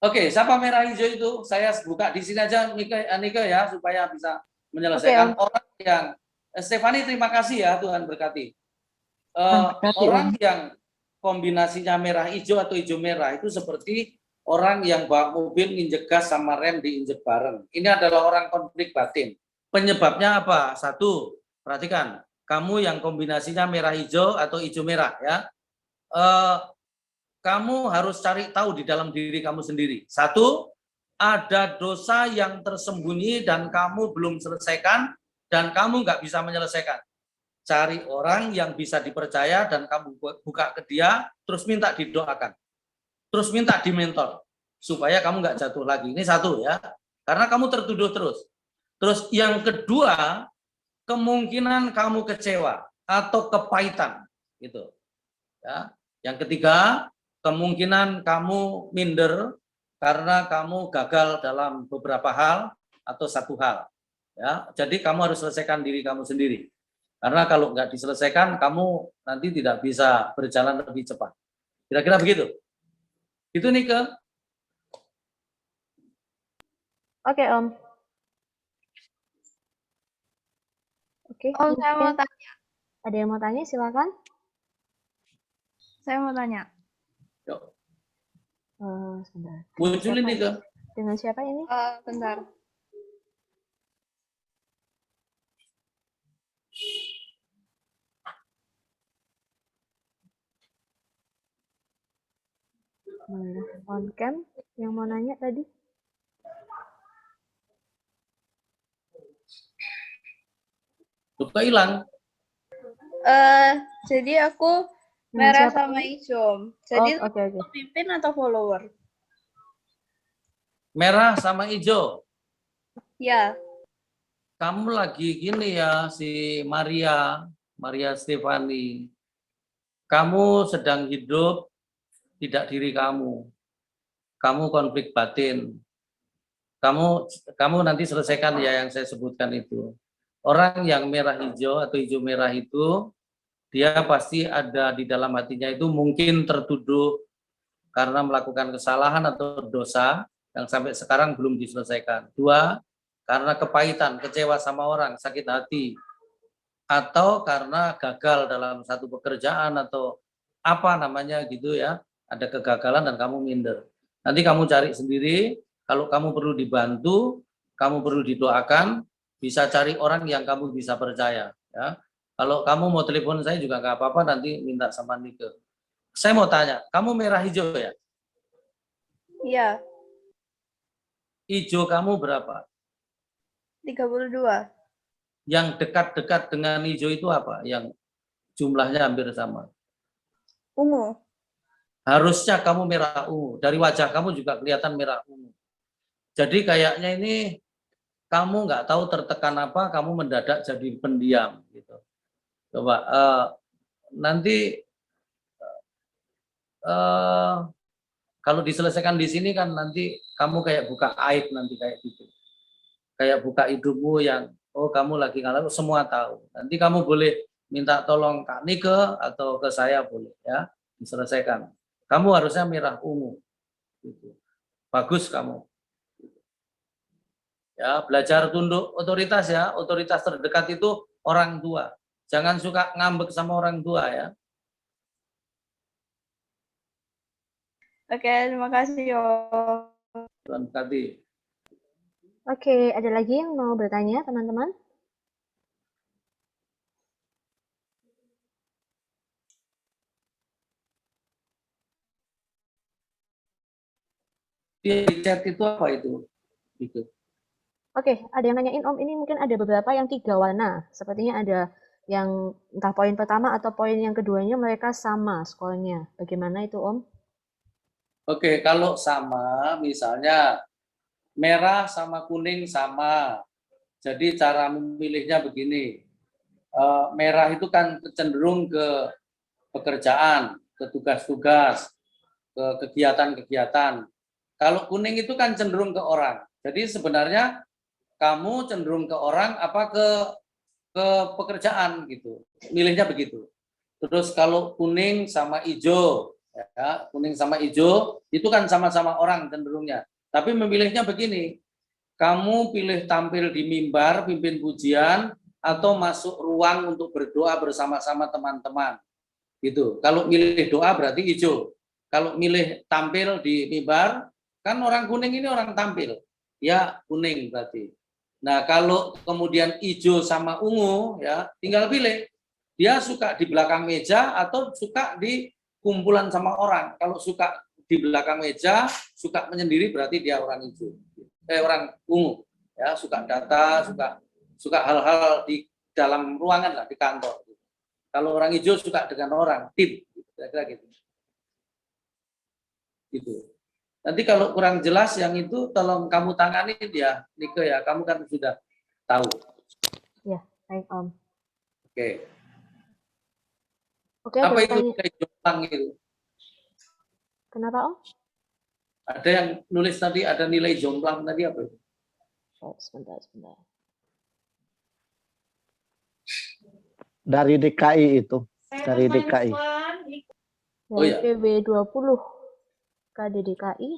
Oke, siapa merah hijau itu? Saya buka di sini aja, Nike ya, supaya bisa menyelesaikan. Orang yang Stefani, terima kasih ya, Tuhan berkati. Orang yang kombinasinya merah hijau atau hijau merah itu seperti orang yang bawa mobil nginjek gas sama rem diinjek bareng. Ini adalah orang konflik batin. Penyebabnya apa? Satu, perhatikan, kamu yang kombinasinya merah hijau atau hijau merah ya. Kamu harus cari tahu di dalam diri kamu sendiri. Satu, ada dosa yang tersembunyi dan kamu belum selesaikan dan kamu nggak bisa menyelesaikan. Cari orang yang bisa dipercaya dan kamu buka ke dia, terus minta didoakan. Terus minta dimentor, supaya kamu nggak jatuh lagi. Ini satu ya, karena kamu tertuduh terus. Terus yang kedua, kemungkinan kamu kecewa atau kepahitan. Gitu. Ya. Yang ketiga, kemungkinan kamu minder karena kamu gagal dalam beberapa hal atau satu hal. Ya. Jadi kamu harus selesaikan diri kamu sendiri. Karena kalau nggak diselesaikan, kamu nanti tidak bisa berjalan lebih cepat. Kira-kira begitu. Itu Nike. Oke, Om. Oke. Om, saya mau tanya. Ada yang mau tanya? Silakan. Saya mau tanya. Yuk. Sebentar. Munculin Nike. Dengan siapa ini? Bentar. On cam yang mau nanya tadi? Lupa hilang. Jadi aku merah sama hijau. Jadi pemimpin atau follower? Merah sama hijau. Ya. Kamu lagi gini ya, si Maria Stefani. Kamu sedang hidup tidak diri kamu. Kamu konflik batin. Kamu nanti selesaikan ya yang saya sebutkan itu. Orang yang merah hijau atau hijau merah itu, dia pasti ada di dalam hatinya itu mungkin tertuduh karena melakukan kesalahan atau dosa yang sampai sekarang belum diselesaikan. 2, karena kepahitan, kecewa sama orang, sakit hati. Atau karena gagal dalam satu pekerjaan atau apa namanya gitu ya, ada kegagalan dan kamu minder. Nanti kamu cari sendiri, kalau kamu perlu dibantu, kamu perlu didoakan, bisa cari orang yang kamu bisa percaya. Ya. Kalau kamu mau telepon saya juga nggak apa-apa, nanti minta sama Nike. Saya mau tanya, kamu merah hijau ya? Iya. Hijau kamu berapa? 32. Yang dekat-dekat dengan hijau itu apa? Yang jumlahnya hampir sama. Ungu. Harusnya kamu merah ungu. Dari wajah kamu juga kelihatan merah ungu. Jadi kayaknya ini kamu nggak tahu tertekan apa, kamu mendadak jadi pendiam. Gitu. Coba nanti kalau diselesaikan di sini kan nanti kamu kayak buka aib nanti kayak gitu. Kayak buka hidupmu yang, oh kamu lagi ngalah, semua tahu. Nanti kamu boleh minta tolong Kak Nike atau ke saya boleh ya, diselesaikan. Kamu harusnya merah ungu. Gitu. Bagus kamu. Ya, belajar tunduk otoritas ya. Otoritas terdekat itu orang tua. Jangan suka ngambek sama orang tua ya. Oke, terima kasih Om. Tuhan berkati. Oke, ada lagi yang mau bertanya, teman-teman? Di chat itu apa itu? Gitu. Oke, ada yang nanyain Om, ini mungkin ada beberapa yang 3 warna. Sepertinya ada yang entah poin pertama atau poin yang keduanya mereka sama skornya. Bagaimana itu Om? Oke, kalau sama, misalnya merah sama kuning sama. Jadi cara memilihnya begini. Merah itu kan cenderung ke pekerjaan, ke tugas-tugas, ke kegiatan-kegiatan. Kalau kuning itu kan cenderung ke orang. Jadi sebenarnya kamu cenderung ke orang apa ke pekerjaan gitu. Milihnya begitu. Terus kalau kuning sama hijau, ya, kuning sama hijau itu kan sama-sama orang cenderungnya. Tapi memilihnya begini. Kamu pilih tampil di mimbar, pimpin pujian, atau masuk ruang untuk berdoa bersama-sama teman-teman. Gitu. Kalau milih doa berarti hijau. Kalau milih tampil di mimbar, kan orang kuning ini orang tampil. Ya, kuning berarti. Nah, kalau kemudian hijau sama ungu, ya tinggal pilih. Dia suka di belakang meja atau suka di kumpulan sama orang. Kalau suka di belakang meja, suka menyendiri berarti dia orang hijau. Orang ungu. Ya, suka data, suka hal-hal di dalam ruangan lah, di kantor. Kalau orang hijau suka dengan orang, tim, kira-kira gitu. Gitu. Nanti kalau kurang jelas yang itu tolong kamu tangani dia, Nike ya, kamu kan sudah tahu. Ya, baik Om. Oke. Oke, apa itu nilai jomplang itu? Kenapa Om? Ada yang nulis tadi ada nilai jomplang tadi apa itu? Oh, sebentar. Dari DKI itu, dari DKI. Dari PW20 KDDKI.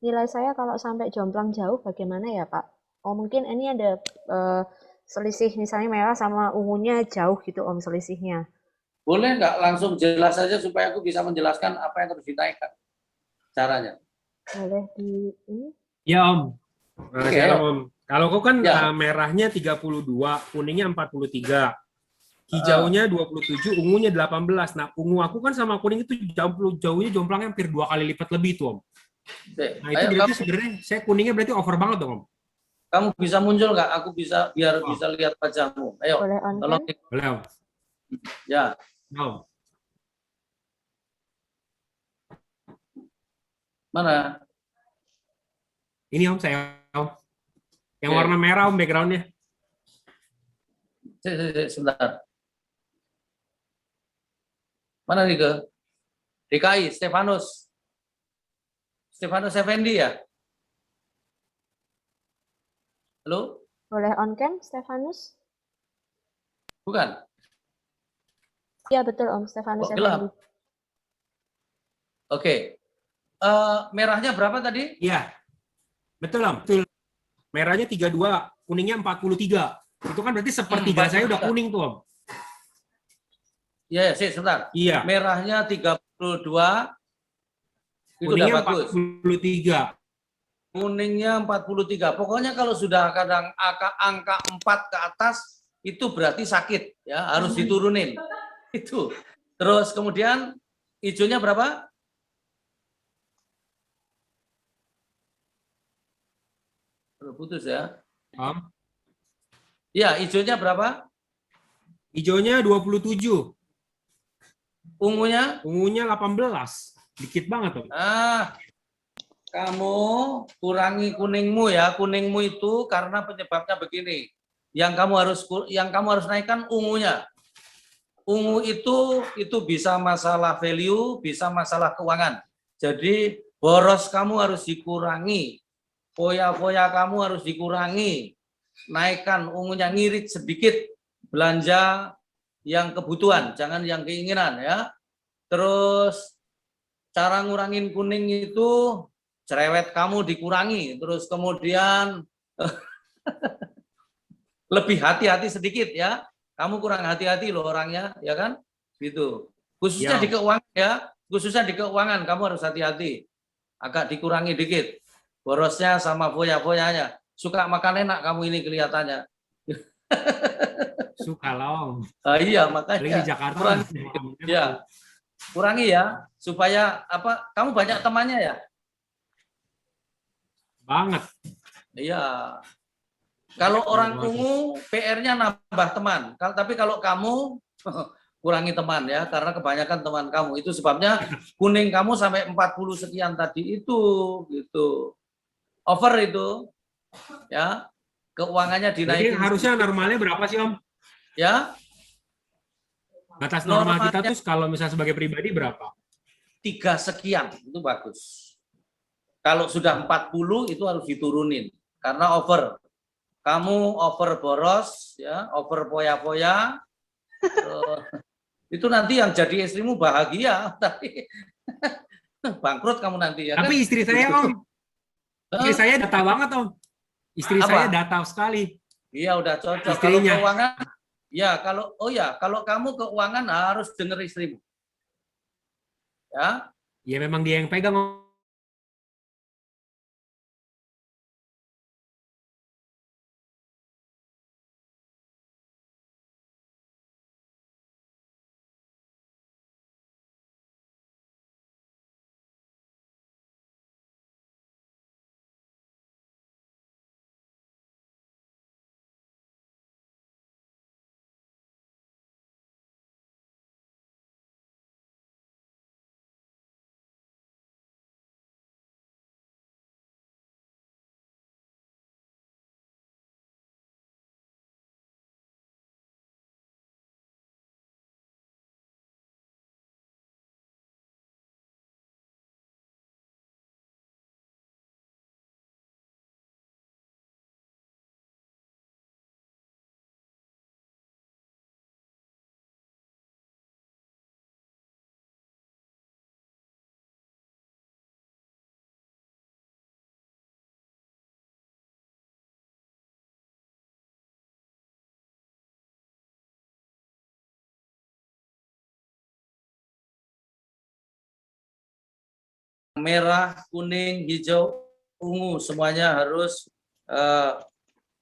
Nilai saya kalau sampai jomplang jauh bagaimana ya Pak? Oh mungkin ini ada selisih misalnya merah sama ungunya jauh gitu Om selisihnya. Boleh nggak langsung jelas saja supaya aku bisa menjelaskan apa yang harus dinaikkan caranya? Boleh di ini? Ya Om. Okay. Om. Kalau kau kan ya. Merahnya 32, kuningnya 43. Hijaunya 27, ungunya 18. Nah, ungu aku kan sama kuning itu jauhnya jomplangnya hampir 2 kali lipat lebih tuh, Om. Nah, itu berarti sebenarnya saya kuningnya berarti over banget dong, Om. Kamu bisa muncul nggak? Aku bisa biar bisa lihat wajahmu. Ayo. Boleh on tolong. Boleh, Om. Ya. Om. Mana? Ini Om, saya Om. Yang warna merah Om background-nya. Sebentar. Mana nih ke? DKI, Stefanus. Stefanus Effendi ya? Halo? Boleh on cam, Stefanus? Bukan? Iya betul Om, Stefanus Oh, gelap. Effendi. Oke. Merahnya berapa tadi? Iya. Betul, Om. Betul. Merahnya 32, kuningnya 43. Itu kan berarti sepertiga saya udah kuning tuh, Om. Iya, sebentar. Iya. Merahnya 32. Itu udah Kuningnya bagus. 43. Kuningnya 43. Pokoknya kalau sudah kadang angka 4 ke atas itu berarti sakit ya, harus diturunin. Itu. Terus kemudian hijaunya berapa? Putus ya. Om. Ya, hijaunya berapa? Hijaunya 27. Ungunya? Ungunya 18. Dikit banget, Om. Kamu kurangi kuningmu ya. Kuningmu itu karena penyebabnya begini. Yang kamu harus naikkan ungunya. Ungu itu bisa masalah value, bisa masalah keuangan. Jadi boros kamu harus dikurangi. Foya-foya kamu harus dikurangi. Naikkan ungunya, ngirit sedikit. Belanja yang kebutuhan, jangan yang keinginan ya. Terus cara ngurangin kuning itu cerewet kamu dikurangi, terus kemudian lebih hati-hati sedikit ya. Kamu kurang hati-hati loh orangnya, ya kan? Gitu. Khususnya di keuangan ya, khususnya di keuangan kamu harus hati-hati. Agak dikurangi dikit. Borosnya sama foya-foyanya. Suka makan enak kamu ini kelihatannya. Suka lah, Om. Iya, makanya. Di Jakarta. Ya. Kurangi ya, supaya apa? Kamu banyak temannya ya? Banget. Iya. Kalau orang ungu, PR-nya nambah teman. Tapi kalau kamu kurangi teman ya, karena kebanyakan teman kamu. Itu sebabnya kuning kamu sampai 40 sekian tadi itu, gitu. Over itu, ya. Keuangannya dinaikin. Jadi harusnya normalnya berapa sih, Om? Ya. Batas normal kita tuh kalau misalnya sebagai pribadi berapa? 3 sekian, itu bagus. Kalau sudah 40 itu harus diturunin karena over. Kamu over boros ya, over foya-foya. Itu nanti yang jadi istrimu bahagia, tapi bangkrut kamu nanti ya. Tapi kan? istri saya, Om. Istri saya data banget, Om. Istri Apa? saya data sekali. Iya, udah cocok. Istrinya. Kalau keuangan ya, kalau kamu keuangan harus denger istrimu. Ya. Ya memang dia yang pegang, Om. Merah, kuning, hijau, ungu, semuanya harus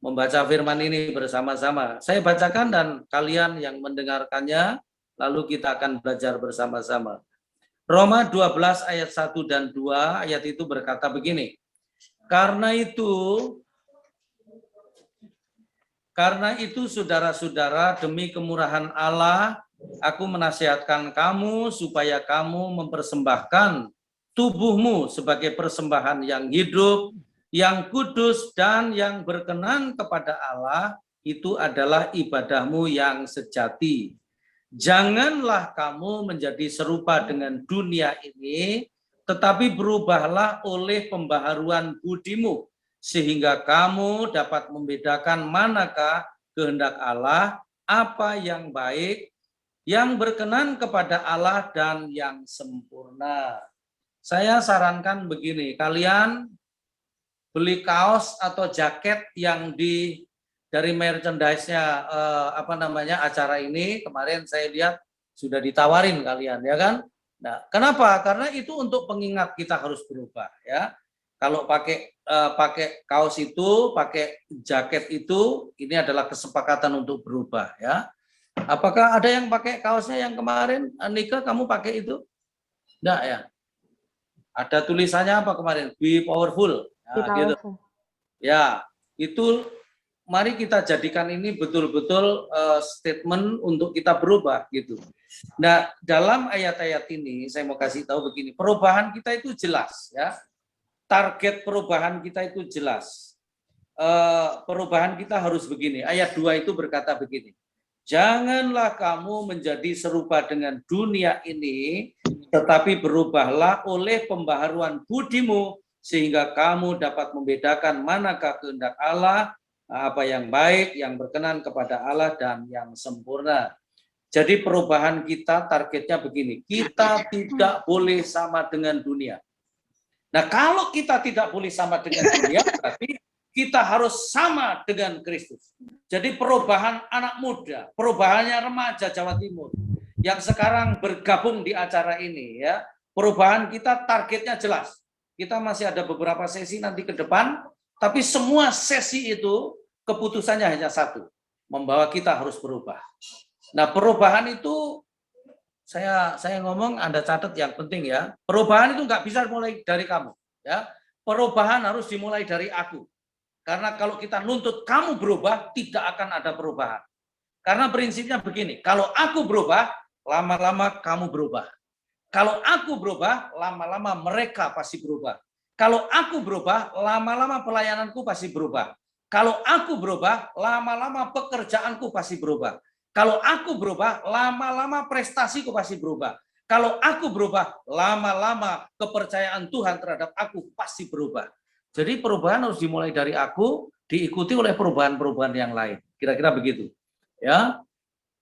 membaca firman ini bersama-sama. Saya bacakan dan kalian yang mendengarkannya, lalu kita akan belajar bersama-sama. Roma 12 ayat 1 dan 2, ayat itu berkata begini. Karena itu saudara-saudara, demi kemurahan Allah, aku menasihatkan kamu supaya kamu mempersembahkan tubuhmu sebagai persembahan yang hidup, yang kudus, dan yang berkenan kepada Allah, itu adalah ibadahmu yang sejati. Janganlah kamu menjadi serupa dengan dunia ini, tetapi berubahlah oleh pembaharuan budimu, sehingga kamu dapat membedakan manakah kehendak Allah, apa yang baik, yang berkenan kepada Allah, dan yang sempurna. Saya sarankan begini, kalian beli kaos atau jaket yang dari merchandise-nya acara ini, kemarin saya lihat sudah ditawarin kalian, ya kan? Nah, kenapa? Karena itu untuk pengingat kita harus berubah, ya. Kalau pakai kaos itu, pakai jaket itu, ini adalah kesepakatan untuk berubah, ya. Apakah ada yang pakai kaosnya yang kemarin, Nika, kamu pakai itu? Enggak, ya. Ada tulisannya apa kemarin? Be powerful. Nah, gitu. Ya, itu mari kita jadikan ini betul-betul statement untuk kita berubah, gitu. Nah, dalam ayat-ayat ini saya mau kasih tahu begini, perubahan kita itu jelas, ya. Target perubahan kita itu jelas. Perubahan kita harus begini. Ayat 2 itu berkata begini. Janganlah kamu menjadi serupa dengan dunia ini, tetapi berubahlah oleh pembaharuan budimu, sehingga kamu dapat membedakan manakah kehendak Allah, apa yang baik, yang berkenan kepada Allah, dan yang sempurna. Jadi perubahan kita targetnya begini, kita tidak boleh sama dengan dunia. Nah, kalau kita tidak boleh sama dengan dunia, berarti kita harus sama dengan Kristus. Jadi perubahan anak muda, perubahannya remaja Jawa Timur, yang sekarang bergabung di acara ini, ya, perubahan kita targetnya jelas. Kita masih ada beberapa sesi nanti ke depan, tapi semua sesi itu keputusannya hanya satu, membawa kita harus berubah. Nah, perubahan itu saya ngomong, Anda catat yang penting, ya. Perubahan itu nggak bisa mulai dari kamu, ya. Perubahan harus dimulai dari aku. Karena kalau kita nuntut kamu berubah, tidak akan ada perubahan. Karena prinsipnya begini, kalau aku berubah, lama-lama kamu berubah. Kalau aku berubah, lama-lama mereka pasti berubah. Kalau aku berubah, lama-lama pelayananku pasti berubah. Kalau aku berubah, lama-lama pekerjaanku pasti berubah. Kalau aku berubah, lama-lama prestasiku pasti berubah. Kalau aku berubah, lama-lama kepercayaan Tuhan terhadap aku pasti berubah. Jadi perubahan harus dimulai dari aku, diikuti oleh perubahan-perubahan yang lain. Kira-kira begitu. Ya.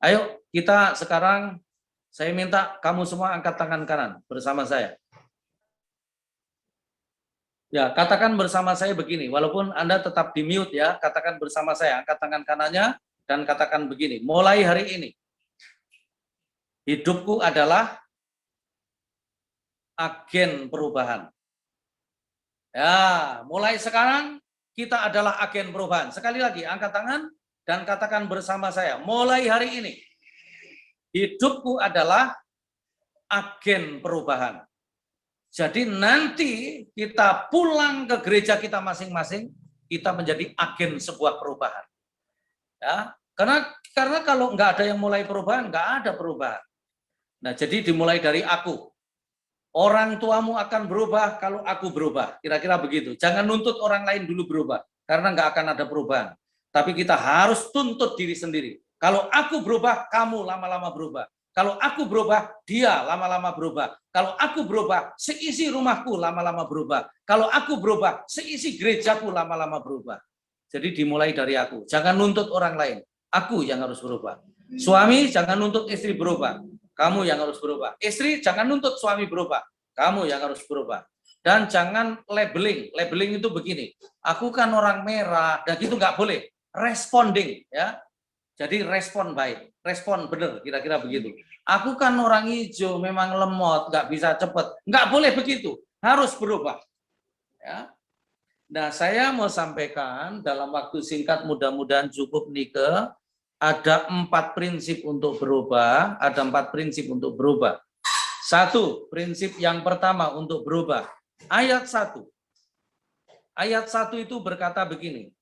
Ayo kita sekarang, saya minta kamu semua angkat tangan kanan bersama saya. Ya, katakan bersama saya begini, walaupun Anda tetap di mute, ya, katakan bersama saya, angkat tangan kanannya, dan katakan begini, mulai hari ini, hidupku adalah agen perubahan. Ya, mulai sekarang kita adalah agen perubahan. Sekali lagi, angkat tangan dan katakan bersama saya, mulai hari ini, hidupku adalah agen perubahan. Jadi nanti kita pulang ke gereja kita masing-masing, kita menjadi agen sebuah perubahan. Ya, karena kalau nggak ada yang mulai perubahan, nggak ada perubahan. Nah, jadi dimulai dari aku. Orang tuamu akan berubah kalau aku berubah. Kira-kira begitu. Jangan nuntut orang lain dulu berubah, karena nggak akan ada perubahan. Tapi kita harus tuntut diri sendiri. Kalau aku berubah, kamu lama-lama berubah. Kalau aku berubah, dia lama-lama berubah. Kalau aku berubah, seisi rumahku lama-lama berubah. Kalau aku berubah, seisi gerejaku lama-lama berubah. Jadi dimulai dari aku. Jangan nuntut orang lain. Aku yang harus berubah. Suami jangan nuntut istri berubah. Kamu yang harus berubah. Istri jangan nuntut suami berubah. Kamu yang harus berubah. Dan jangan labeling. Labeling itu begini. Aku kan orang merah. Dan itu nggak boleh. Responding, ya. Jadi respon baik, respon benar, kira-kira begitu. Aku kan orang hijau, memang lemot, nggak bisa cepat. Nggak boleh begitu, harus berubah. Ya. Nah, saya mau sampaikan dalam waktu singkat, mudah-mudahan cukup, Nike, ada 4 prinsip untuk berubah, ada 4 prinsip untuk berubah. 1, prinsip yang pertama untuk berubah. Ayat 1. Ayat 1 itu berkata begini.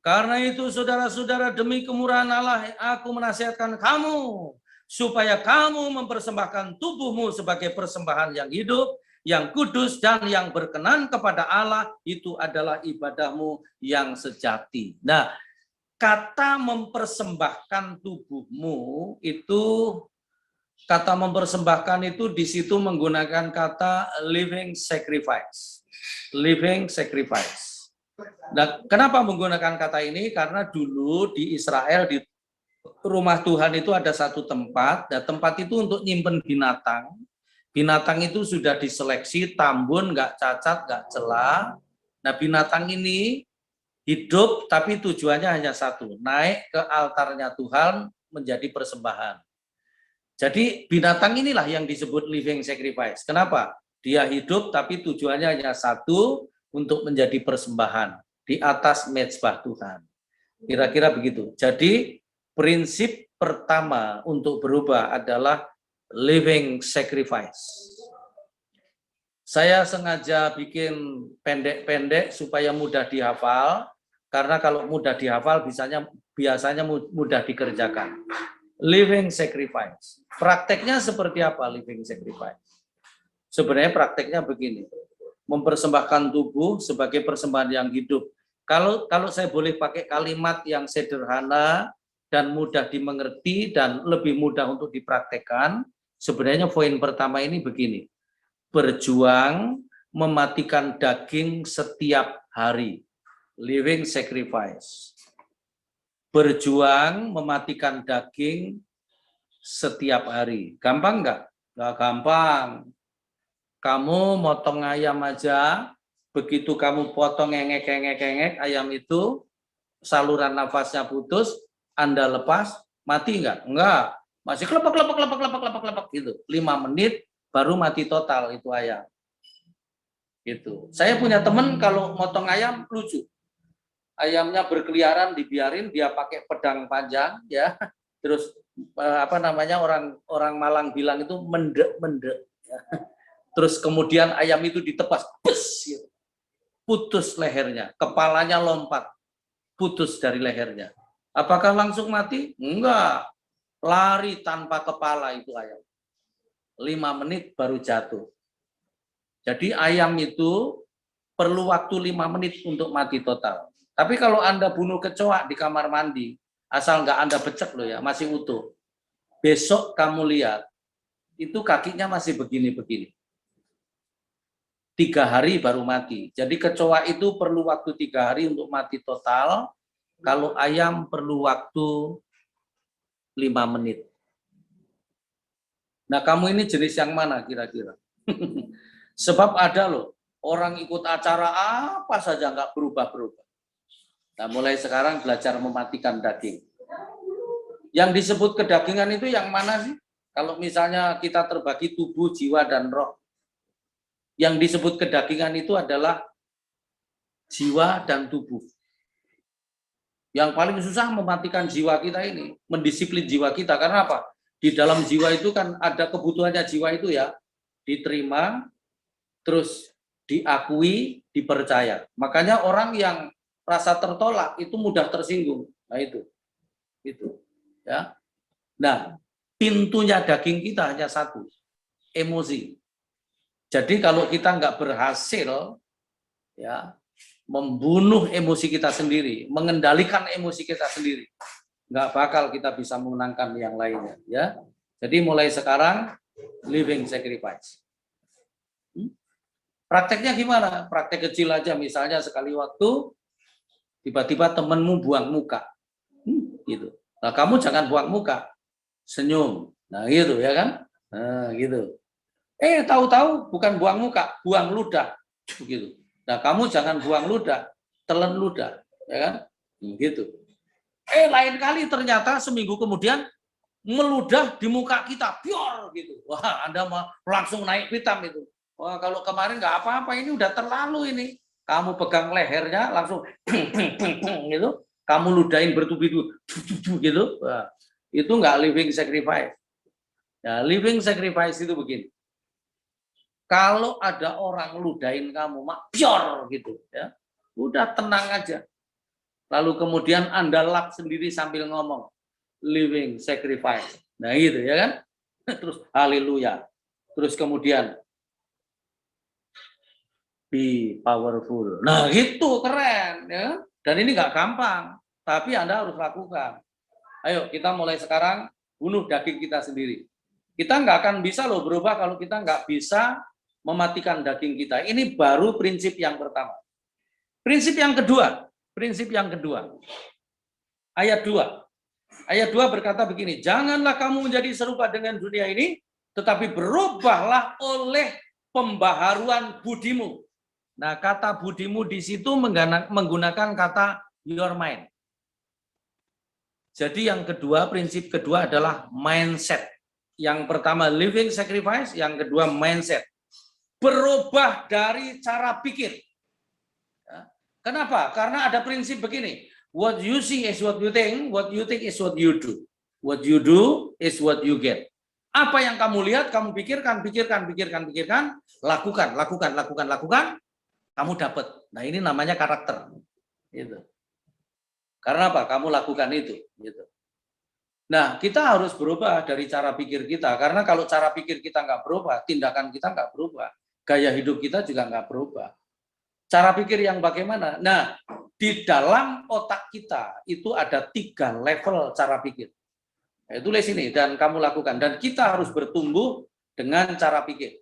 Karena itu saudara-saudara, demi kemurahan Allah aku menasihatkan kamu supaya kamu mempersembahkan tubuhmu sebagai persembahan yang hidup, yang kudus, dan yang berkenan kepada Allah. Itu adalah ibadahmu yang sejati. Nah, kata mempersembahkan tubuhmu itu kata mempersembahkan itu di situ menggunakan kata living sacrifice. Living sacrifice. Nah, kenapa menggunakan kata ini? Karena dulu di Israel, di rumah Tuhan itu ada satu tempat, dan tempat itu untuk nyimpen binatang. Binatang itu sudah diseleksi, tambun, nggak cacat, nggak celah. Nah, binatang ini hidup, tapi tujuannya hanya satu, naik ke altarnya Tuhan menjadi persembahan. Jadi binatang inilah yang disebut living sacrifice. Kenapa? Dia hidup, tapi tujuannya hanya satu, untuk menjadi persembahan di atas mezbah Tuhan. Kira-kira begitu. Jadi prinsip pertama untuk berubah adalah living sacrifice. Saya sengaja bikin pendek-pendek supaya mudah dihafal, karena kalau mudah dihafal biasanya mudah dikerjakan. Living sacrifice. Prakteknya seperti apa living sacrifice? Sebenarnya prakteknya begini. Mempersembahkan tubuh sebagai persembahan yang hidup. Kalau saya boleh pakai kalimat yang sederhana dan mudah dimengerti dan lebih mudah untuk dipraktekkan, sebenarnya poin pertama ini begini. Berjuang mematikan daging setiap hari. Living sacrifice. Berjuang mematikan daging setiap hari. Gampang nggak? Nggak gampang. Kamu motong ayam aja, begitu kamu potong engek, ayam itu saluran nafasnya putus, Anda lepas, mati nggak? Enggak. Masih kelepak gitu. 5 menit baru mati total itu ayam. Gitu. Saya punya teman kalau motong ayam lucu. Ayamnya berkeliaran, dibiarin, dia pakai pedang panjang, ya. Terus orang Malang bilang itu mendek. Ya. Terus kemudian ayam itu ditepas, gitu. Putus lehernya, kepalanya lompat, putus dari lehernya. Apakah langsung mati? Enggak, lari tanpa kepala itu ayam. 5 menit baru jatuh. Jadi ayam itu perlu waktu 5 menit untuk mati total. Tapi kalau Anda bunuh kecoa di kamar mandi, asal nggak Anda becek loh ya, masih utuh. Besok kamu lihat, itu kakinya masih begini-begini. 3 hari baru mati. Jadi kecoa itu perlu waktu 3 hari untuk mati total. Kalau ayam perlu waktu 5 menit. Nah, kamu ini jenis yang mana kira-kira? Sebab ada loh, orang ikut acara apa saja nggak berubah-berubah. Nah, mulai sekarang belajar mematikan daging. Yang disebut kedagingan itu yang mana sih? Kalau misalnya kita terbagi tubuh, jiwa, dan roh. Yang disebut kedagingan itu adalah jiwa dan tubuh. Yang paling susah mematikan jiwa kita ini, mendisiplin jiwa kita. Karena apa? Di dalam jiwa itu kan ada kebutuhannya jiwa itu ya, diterima, terus diakui, dipercaya. Makanya orang yang rasa tertolak itu mudah tersinggung. Nah itu ya. Nah, pintunya daging kita hanya satu, emosi. Jadi kalau kita nggak berhasil ya membunuh emosi kita sendiri, mengendalikan emosi kita sendiri, nggak bakal kita bisa memenangkan yang lainnya ya. Jadi mulai sekarang living sacrifice. Prakteknya gimana? Praktek kecil aja, misalnya sekali waktu tiba-tiba temenmu buang muka, gitu. Nah kamu jangan buang muka, senyum. Nah gitu ya kan? Nah gitu. Tahu-tahu bukan buang muka, buang ludah, gitu. Nah kamu jangan buang ludah, telan ludah, ya kan? Gitu. Lain kali ternyata seminggu kemudian meludah di muka kita, pior gitu. Wah, Anda mau langsung naik hitam itu. Wah, kalau kemarin nggak apa-apa, ini udah terlalu ini. Kamu pegang lehernya langsung gitu. Kamu ludahin bertubi-tubi gitu. Wah, itu nggak living sacrifice. Ya, living sacrifice itu begini. Kalau ada orang ludahin kamu, mak pior gitu ya. Udah tenang aja. Lalu kemudian Anda lap sendiri sambil ngomong living sacrifice. Nah gitu ya kan? Terus haleluya. Terus kemudian be powerful. Nah gitu, keren ya. Dan ini nggak gampang, tapi Anda harus lakukan. Ayo kita mulai sekarang bunuh daging kita sendiri. Kita nggak akan bisa loh berubah kalau kita nggak bisa mematikan daging kita. Ini baru prinsip yang pertama. Prinsip yang kedua, ayat 2. Ayat 2 berkata begini, janganlah kamu menjadi serupa dengan dunia ini, tetapi berubahlah oleh pembaharuan budimu. Nah, kata budimu di situ menggunakan kata your mind. Jadi yang kedua, prinsip kedua adalah mindset. Yang pertama living sacrifice, yang kedua mindset. Berubah dari cara pikir. Kenapa? Karena ada prinsip begini. What you see is what you think is what you do. What you do is what you get. Apa yang kamu lihat, kamu pikirkan, lakukan, kamu dapat. Nah, ini namanya karakter. Gitu. Karena apa? Kamu lakukan itu. Gitu. Nah, kita harus berubah dari cara pikir kita. Karena kalau cara pikir kita nggak berubah, tindakan kita nggak berubah. Gaya hidup kita juga nggak berubah. Cara pikir yang bagaimana? Nah, di dalam otak kita itu ada 3 level cara pikir. Tulis ini, dan kamu lakukan. Dan kita harus bertumbuh dengan cara pikir.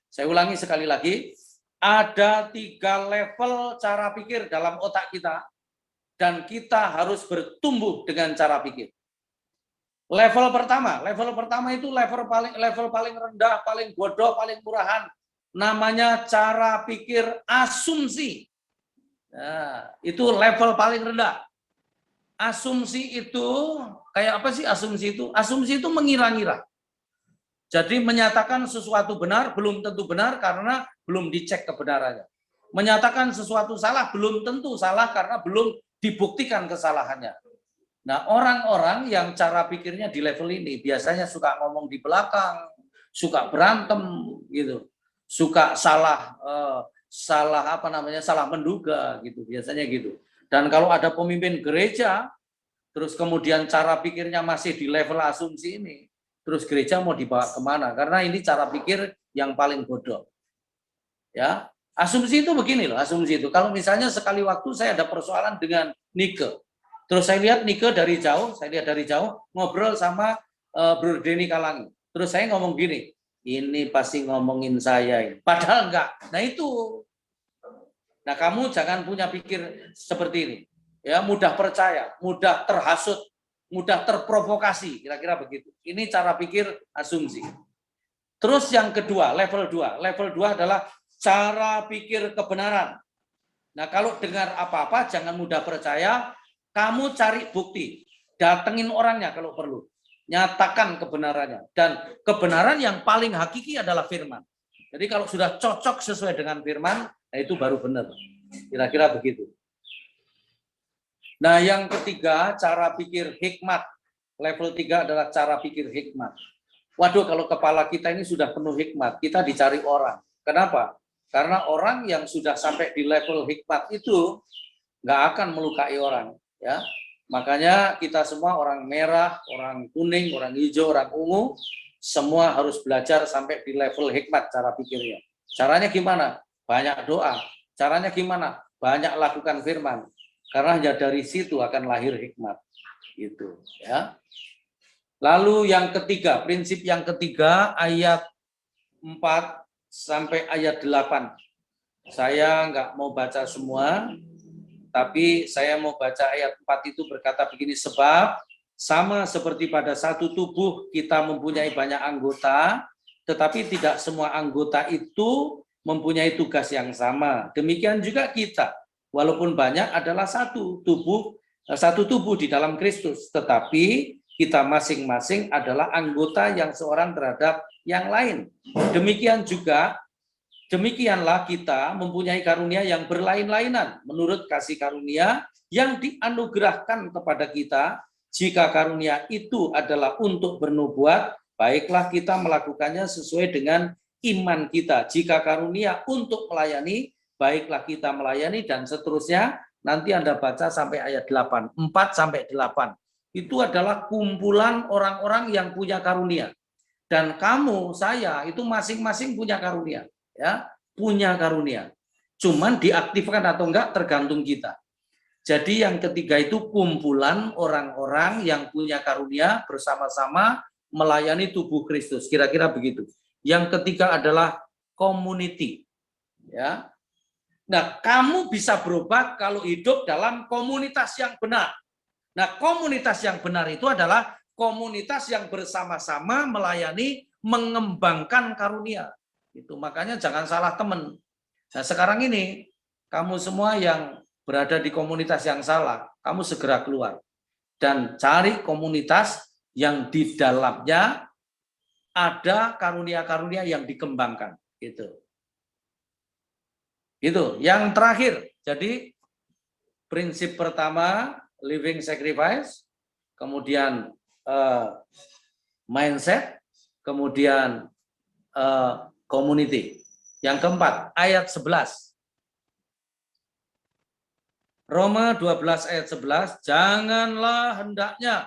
Saya ulangi sekali lagi, ada 3 level cara pikir dalam otak kita, dan kita harus bertumbuh dengan cara pikir. Level pertama itu level paling rendah, paling bodoh, paling murahan. Namanya cara pikir asumsi. Nah, itu level paling rendah. Asumsi itu, kayak apa sih asumsi itu? Asumsi itu mengira-ngira. Jadi menyatakan sesuatu benar, belum tentu benar karena belum dicek kebenarannya. Menyatakan sesuatu salah, belum tentu salah karena belum dibuktikan kesalahannya. Nah, orang-orang yang cara pikirnya di level ini biasanya suka ngomong di belakang, suka berantem, gitu. Suka salah menduga gitu, biasanya gitu. Dan kalau ada pemimpin gereja terus kemudian cara pikirnya masih di level asumsi ini, terus gereja mau dibawa kemana? Karena ini cara pikir yang paling bodoh. Ya, asumsi itu begini loh, asumsi itu. Kalau misalnya sekali waktu saya ada persoalan dengan Nike, terus saya lihat Nike dari jauh, ngobrol sama Bro Denny Kalangi. Terus saya ngomong gini, ini pasti ngomongin saya ini. Padahal enggak. Nah itu. Nah kamu jangan punya pikir seperti ini. Ya, mudah percaya, mudah terhasut, mudah terprovokasi, kira-kira begitu. Ini cara pikir asumsi. Terus yang kedua, level 2. Level 2 adalah cara pikir kebenaran. Nah kalau dengar apa-apa jangan mudah percaya, kamu cari bukti. Datengin orangnya kalau perlu. Nyatakan kebenarannya, dan kebenaran yang paling hakiki adalah firman. Jadi kalau sudah cocok sesuai dengan firman, nah itu baru benar. Kira-kira begitu. Nah, yang ketiga, cara pikir hikmat. Level 3 adalah cara pikir hikmat. Waduh, kalau kepala kita ini sudah penuh hikmat, kita dicari orang. Kenapa? Karena orang yang sudah sampai di level hikmat itu nggak akan melukai orang, ya. Makanya kita semua orang merah, orang kuning, orang hijau, orang ungu, semua harus belajar sampai di level hikmat cara pikirnya. Caranya gimana? Banyak doa. Caranya gimana? Banyak lakukan firman. Karena hanya dari situ akan lahir hikmat. Gitu, ya. Lalu yang ketiga, prinsip yang ketiga ayat 4 sampai ayat 8. Saya nggak mau baca semua. Tapi saya mau baca ayat 4 itu berkata begini, sebab sama seperti pada satu tubuh kita mempunyai banyak anggota, tetapi tidak semua anggota itu mempunyai tugas yang sama. Demikian juga kita, walaupun banyak adalah satu tubuh di dalam Kristus, tetapi kita masing-masing adalah anggota yang seorang terhadap yang lain. Demikianlah kita mempunyai karunia yang berlain-lainan menurut kasih karunia yang dianugerahkan kepada kita. Jika karunia itu adalah untuk bernubuat, baiklah kita melakukannya sesuai dengan iman kita. Jika karunia untuk melayani, baiklah kita melayani, dan seterusnya. Nanti Anda baca sampai ayat 8, 4 sampai 8. Itu adalah kumpulan orang-orang yang punya karunia. Dan kamu, saya, itu masing-masing punya karunia. Ya, punya karunia. Cuman diaktifkan atau enggak tergantung kita. Jadi yang ketiga itu kumpulan orang-orang yang punya karunia bersama-sama melayani tubuh Kristus. Kira-kira begitu. Yang ketiga adalah community. Ya. Nah, kamu bisa berubah kalau hidup dalam komunitas yang benar. Nah, komunitas yang benar itu adalah komunitas yang bersama-sama melayani, mengembangkan karunia. Itu makanya jangan salah teman. Nah, sekarang ini kamu semua yang berada di komunitas yang salah, kamu segera keluar dan cari komunitas yang di dalamnya ada karunia-karunia yang dikembangkan. Gitu. Itu. Yang terakhir, jadi prinsip pertama living sacrifice, kemudian mindset, kemudian community. Yang keempat, ayat 11. Roma 12 ayat 11, janganlah hendaknya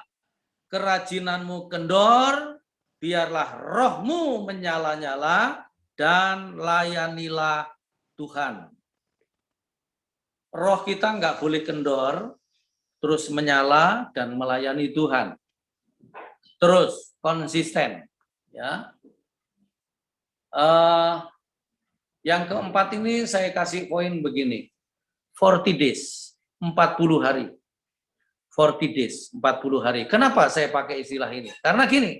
kerajinanmu kendor, biarlah rohmu menyala-nyala dan layanilah Tuhan. Roh kita nggak boleh kendor, terus menyala dan melayani Tuhan. Terus konsisten. Ya. Yang keempat ini saya kasih poin begini. 40 days, 40 hari. 40 days, 40 hari. Kenapa saya pakai istilah ini? Karena gini,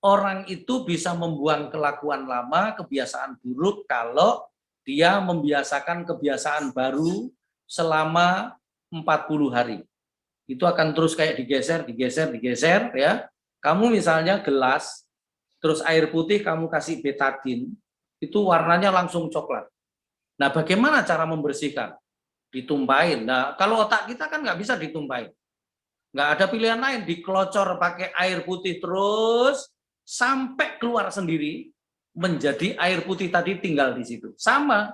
orang itu bisa membuang kelakuan lama, kebiasaan buruk kalau dia membiasakan kebiasaan baru selama 40 hari. Itu akan terus kayak digeser ya. Kamu misalnya gelas, terus air putih kamu kasih betadin, itu warnanya langsung coklat. Nah, bagaimana cara membersihkan? Ditumpahin. Nah, kalau otak kita kan nggak bisa ditumpahin. Nggak ada pilihan lain, dikelocor pakai air putih terus sampai keluar sendiri, menjadi air putih tadi tinggal di situ. Sama,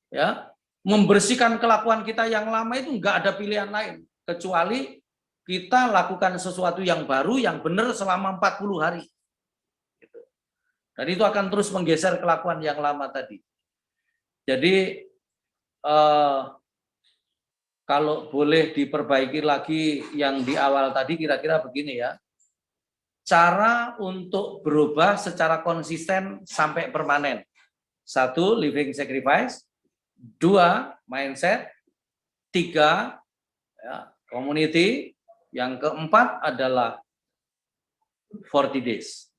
ya, membersihkan kelakuan kita yang lama itu nggak ada pilihan lain kecuali kita lakukan sesuatu yang baru, yang benar selama 40 hari. Dan itu akan terus menggeser kelakuan yang lama tadi. Jadi kalau boleh diperbaiki lagi yang di awal tadi, kira-kira begini ya. Cara untuk berubah secara konsisten sampai permanen. 1, living sacrifice. 2, mindset. 3, ya, community. Yang keempat adalah 40 days.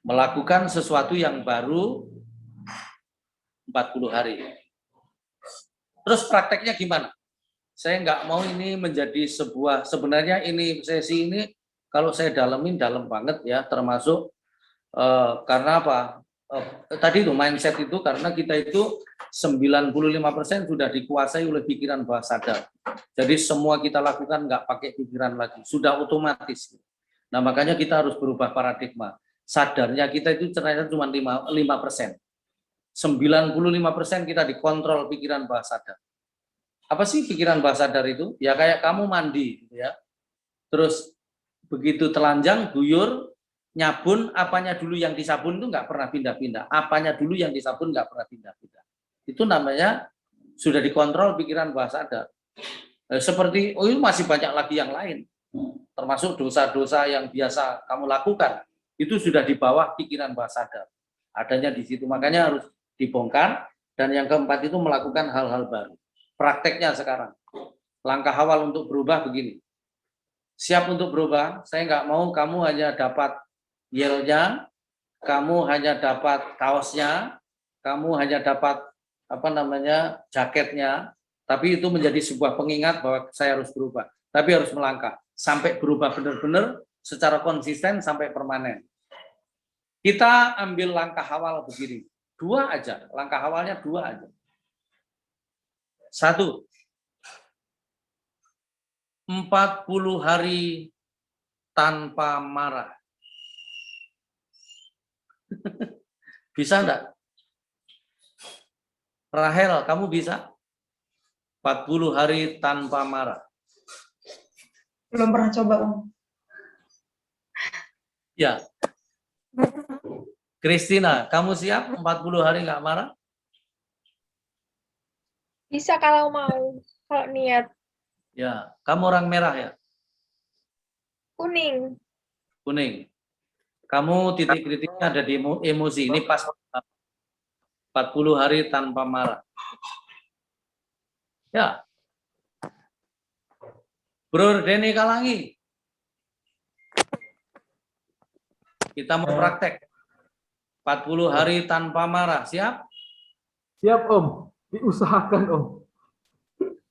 Melakukan sesuatu yang baru 40 hari. Terus prakteknya gimana? Saya nggak mau ini menjadi sebuah, sebenarnya ini sesi ini kalau saya dalemin dalam banget ya, termasuk karena apa? Tadi itu mindset itu karena kita itu 95% sudah dikuasai oleh pikiran bawah sadar. Jadi semua kita lakukan nggak pakai pikiran lagi, sudah otomatis. Nah makanya kita harus berubah paradigma. Sadarnya kita itu ternyata cuma 5%. 95% kita dikontrol pikiran bawah sadar. Apa sih pikiran bawah sadar itu? Ya kayak kamu mandi, gitu ya. Terus begitu telanjang, guyur, nyabun, apanya dulu yang disabun itu nggak pernah pindah-pindah. Apanya dulu yang disabun nggak pernah pindah-pindah. Itu namanya sudah dikontrol pikiran bawah sadar. Seperti, oh itu masih banyak lagi yang lain. Termasuk dosa-dosa yang biasa kamu lakukan. Itu sudah di bawah pikiran bawah sadar. Adanya di situ. Makanya harus dibongkar. Dan yang keempat itu melakukan hal-hal baru. Prakteknya sekarang. Langkah awal untuk berubah begini. Siap untuk berubah, saya nggak mau kamu hanya dapat yelnya, kamu hanya dapat kaosnya, kamu hanya dapat jaketnya, tapi itu menjadi sebuah pengingat bahwa saya harus berubah. Tapi harus melangkah sampai berubah benar-benar secara konsisten sampai permanen. Kita ambil langkah awal begini, 2 aja, langkah awalnya 2 aja. 1, 40 hari tanpa marah. Bisa enggak? Rahel, kamu bisa? 40 hari tanpa marah. Belum pernah coba, Om. Ya. Kristina, kamu siap 40 hari nggak marah? Bisa kalau mau, kalau niat. Ya, kamu orang merah ya? Kuning. Kuning. Kamu titik kritiknya ada di emosi. Ini pas 40 hari tanpa marah. Ya. Bro Denny Kalangi. Kita mau praktek. 40 hari tanpa marah. Siap? Siap, Om. Diusahakan, Om.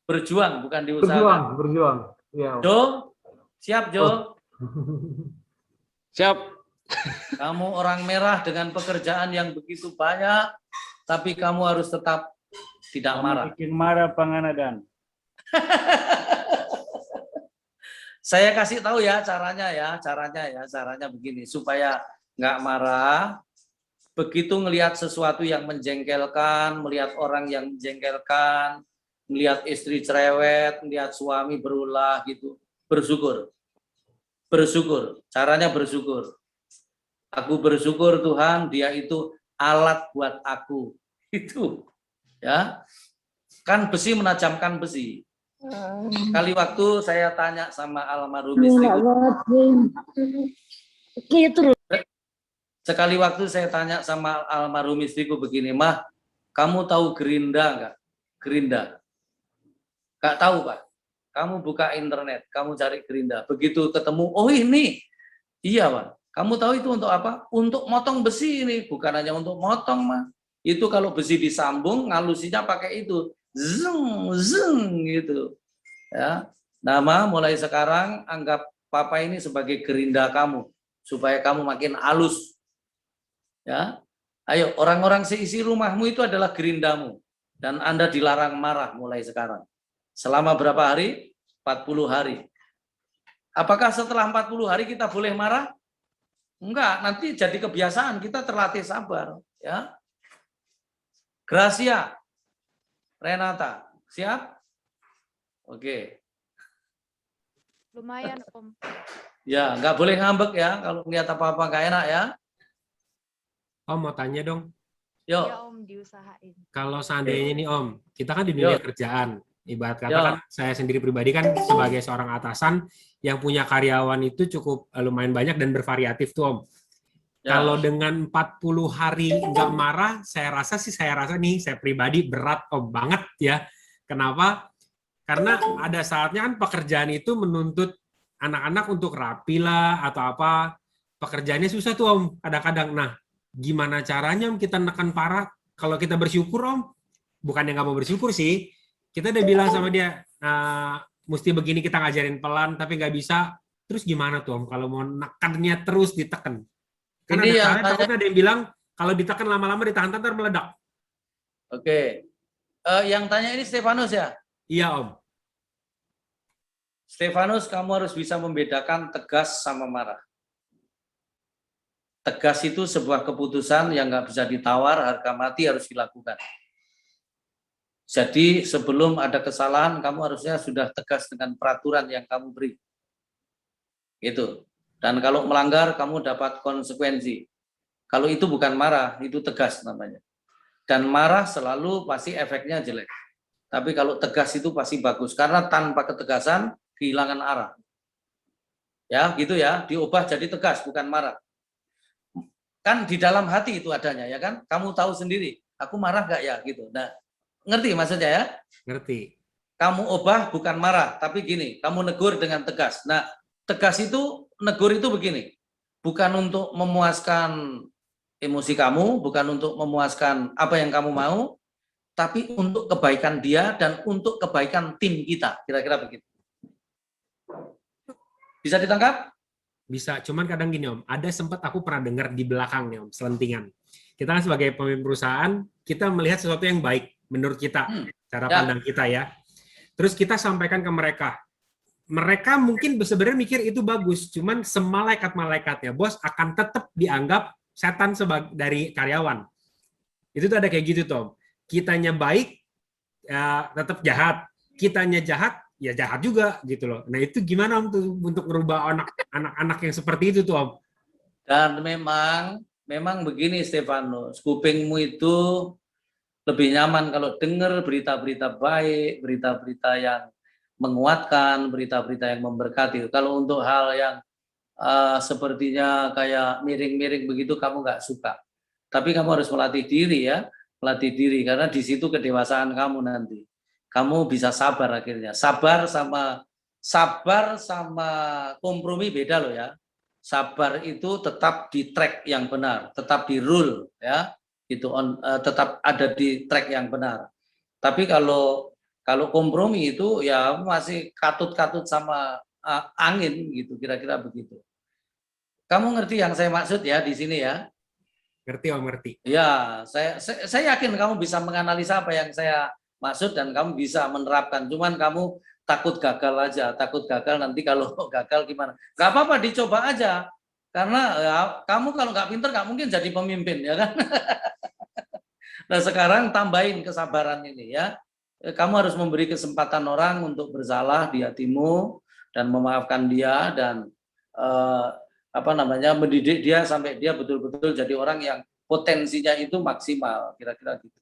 Berjuang, bukan diusahakan. Berjuang. Ya, Om. Jo, siap Jo? Siap. Kamu orang merah dengan pekerjaan yang begitu banyak, tapi kamu harus tetap tidak marah. Bikin marah Panganadan. Saya kasih tahu ya caranya begini supaya nggak marah. Begitu ngelihat sesuatu yang menjengkelkan, melihat orang yang menjengkelkan, melihat istri cerewet, melihat suami berulah gitu, bersyukur. Bersyukur, caranya bersyukur. Aku bersyukur Tuhan, dia itu alat buat aku. Itu. Ya. Kan besi menajamkan besi. Kali waktu saya tanya sama almarhum istriku. Sekali waktu saya tanya sama almarhum istriku begini, Mah, kamu tahu Gerinda nggak? Gerinda. Nggak tahu, Pak. Kamu buka internet, kamu cari Gerinda. Begitu ketemu, oh ini. Iya, Pak. Kamu tahu itu untuk apa? Untuk motong besi ini, bukan hanya untuk motong, Mah. Itu kalau besi disambung, ngalusinya pakai itu. Zeng, zeng gitu. Ya. Nama mulai sekarang anggap Papa ini sebagai Gerinda kamu supaya kamu makin halus. Ya. Ayo, orang-orang seisi rumahmu itu adalah gerindamu dan Anda dilarang marah mulai sekarang. Selama berapa hari? 40 hari. Apakah setelah 40 hari kita boleh marah? Enggak, nanti jadi kebiasaan, kita terlatih sabar, ya. Gracia, Renata, siap? Oke. Lumayan, Om. Ya, nggak boleh ngambek ya, kalau lihat apa-apa nggak enak ya. Om mau tanya dong. Yuk. Ya, Om, diusahain. Kalau seandainya nih Om, kita kan di dunia kerjaan, ibarat kata kan saya sendiri pribadi kan sebagai seorang atasan yang punya karyawan itu cukup lumayan banyak dan bervariatif tuh Om. Ya. Kalau dengan 40 hari nggak marah, saya rasa nih, saya pribadi berat Om banget ya. Kenapa? Karena ada saatnya kan pekerjaan itu menuntut anak-anak untuk rapi lah atau apa. Pekerjaannya susah tuh Om, kadang-kadang. Nah, gimana caranya Om kita nekan parah? Kalau kita bersyukur Om, bukan yang nggak mau bersyukur sih. Kita udah bilang sama dia, mesti begini kita ngajarin pelan, tapi nggak bisa. Terus gimana tuh Om kalau mau nekannya terus ditekan? Karena ini ada takutnya ada yang bilang, kalau ditekan lama-lama ditahan ntar meledak. Oke. Yang tanya ini Stefanus ya? Iya Om. Stefanus, kamu harus bisa membedakan tegas sama marah. Tegas itu sebuah keputusan yang nggak bisa ditawar, harga mati harus dilakukan. Jadi sebelum ada kesalahan, kamu harusnya sudah tegas dengan peraturan yang kamu beri. Itu. Dan kalau melanggar, kamu dapat konsekuensi. Kalau itu bukan marah, itu tegas namanya. Dan marah selalu pasti efeknya jelek. Tapi kalau tegas itu pasti bagus, karena tanpa ketegasan, kehilangan arah. Ya, gitu ya, diubah jadi tegas, bukan marah. Kan di dalam hati itu adanya, ya kan? Kamu tahu sendiri, aku marah nggak ya, gitu. Nah, ngerti maksudnya ya? Ngerti. Kamu ubah bukan marah, tapi gini, kamu negur dengan tegas. Nah, tegas itu, negur itu begini, bukan untuk memuaskan emosi kamu, bukan untuk memuaskan apa yang kamu mau, tapi untuk kebaikan dia dan untuk kebaikan tim kita, kira-kira begitu. Bisa ditangkap? Bisa, cuman kadang gini Om, ada sempat aku pernah dengar di belakang nih Om, selentingan. Kita kan sebagai pemimpin perusahaan, kita melihat sesuatu yang baik menurut kita, cara pandang kita ya. Terus kita sampaikan ke mereka. Mereka mungkin sebenarnya mikir itu bagus, cuman semalaikat-malaikatnya bos akan tetap dianggap setan dari karyawan. Itu tuh ada kayak gitu Tom. Kitanya baik, ya tetap jahat. Kitanya jahat, ya jahat juga gitu loh. Nah itu gimana Om tuh untuk merubah anak-anak yang seperti itu tuh Om? Dan memang begini Stefanus, kupingmu itu lebih nyaman kalau dengar berita-berita baik, berita-berita yang menguatkan, berita-berita yang memberkati. Kalau untuk hal yang sepertinya kayak miring-miring begitu kamu nggak suka. Tapi kamu harus melatih diri ya, melatih diri karena di situ kedewasaan kamu nanti. Kamu bisa sabar akhirnya. Sabar sama kompromi beda loh ya. Sabar itu tetap di track yang benar, tetap di rule ya, gitu tetap ada di track yang benar. Tapi kalau kompromi itu ya masih katut-katut sama angin gitu, kira-kira begitu. Kamu ngerti yang saya maksud ya di sini ya? Ngerti Om, ngerti. Ya, saya yakin kamu bisa menganalisa apa yang saya maksud dan kamu bisa menerapkan. Cuman kamu takut gagal aja, takut gagal nanti kalau gagal gimana? Gak apa-apa, dicoba aja. Karena ya, kamu kalau nggak pinter nggak mungkin jadi pemimpin ya kan? Nah sekarang tambahin kesabaran ini ya. Kamu harus memberi kesempatan orang untuk bersalah di hatimu dan memaafkan dia dan mendidik dia sampai dia betul-betul jadi orang yang potensinya itu maksimal, kira-kira gitu.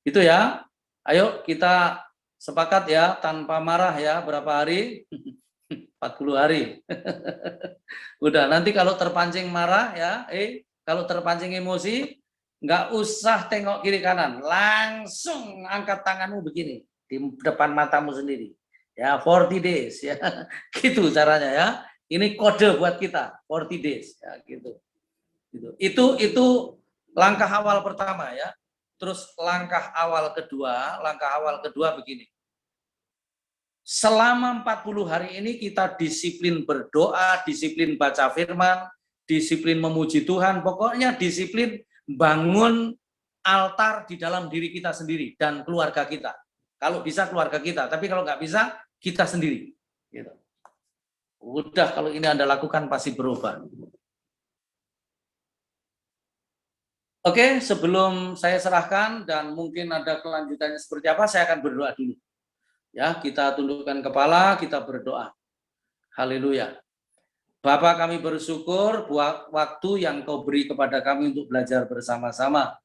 Itu ya. Ayo kita sepakat ya, tanpa marah ya, berapa hari? 40 hari. Udah, nanti kalau terpancing marah ya, kalau terpancing emosi, nggak usah tengok kiri kanan, langsung angkat tanganmu begini, di depan matamu sendiri. Ya, 40 days ya, gitu caranya ya. Ini kode buat kita, 40 days ya, gitu. Itu langkah awal pertama ya. Terus langkah awal kedua begini. Selama 40 hari ini kita disiplin berdoa, disiplin baca firman, disiplin memuji Tuhan, pokoknya disiplin bangun altar di dalam diri kita sendiri dan keluarga kita. Kalau bisa keluarga kita, tapi kalau nggak bisa, kita sendiri. Gitu. Udah, kalau ini Anda lakukan pasti berubah. Oke, sebelum saya serahkan dan mungkin ada kelanjutannya seperti apa, saya akan berdoa dulu. Ya, kita tundukkan kepala, kita berdoa. Haleluya. Bapa, kami bersyukur buat waktu yang Kau beri kepada kami untuk belajar bersama-sama.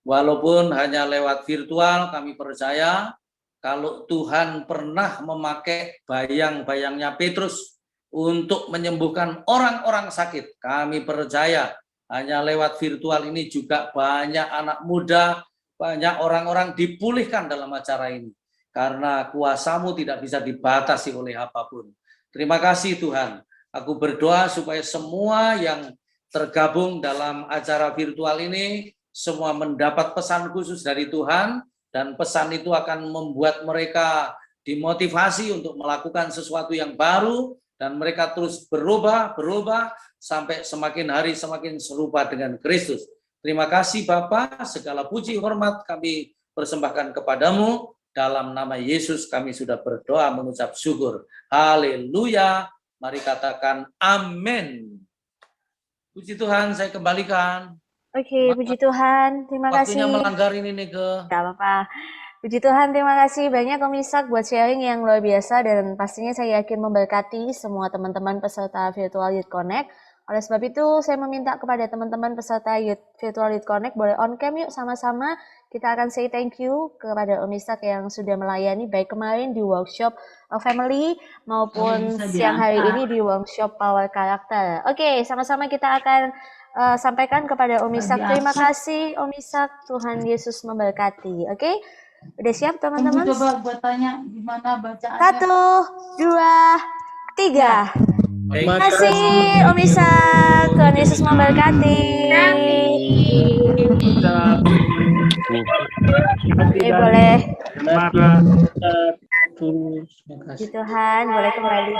Walaupun hanya lewat virtual, kami percaya kalau Tuhan pernah memakai bayang-bayangnya Petrus untuk menyembuhkan orang-orang sakit, kami percaya hanya lewat virtual ini juga banyak anak muda, banyak orang-orang dipulihkan dalam acara ini. Karena kuasa-Mu tidak bisa dibatasi oleh apapun. Terima kasih Tuhan. Aku berdoa supaya semua yang tergabung dalam acara virtual ini, semua mendapat pesan khusus dari Tuhan, dan pesan itu akan membuat mereka dimotivasi untuk melakukan sesuatu yang baru, dan mereka terus berubah, sampai semakin hari semakin serupa dengan Kristus. Terima kasih Bapa, segala puji hormat kami persembahkan kepadamu. Dalam nama Yesus kami sudah berdoa mengucap syukur. Haleluya. Mari katakan amin. Puji Tuhan, saya kembalikan. Oke, puji Tuhan. Terima kasih. Waktunya melanggar ini nih ke. Gak apa-apa. Puji Tuhan, terima kasih banyak Om Ishak buat sharing yang luar biasa dan pastinya saya yakin memberkati semua teman-teman peserta Virtual Youth Connect. Oleh sebab itu, saya meminta kepada teman-teman peserta Virtual Youth Connect boleh on cam yuk sama-sama. Kita akan say thank you kepada Om Ishak yang sudah melayani baik kemarin di workshop Family maupun siang hari ini di workshop Power Character. Oke, sama-sama kita akan sampaikan kepada Om Ishak. Terima kasih Om Ishak, Tuhan Yesus memberkati. Oke, udah siap teman-teman? Coba buat tanya gimana bacaannya. 1, 2, 3. Terima kasih Om Ishak, Tuhan Yesus memberkati. Oke, boleh. Puji Tuhan, boleh kembali.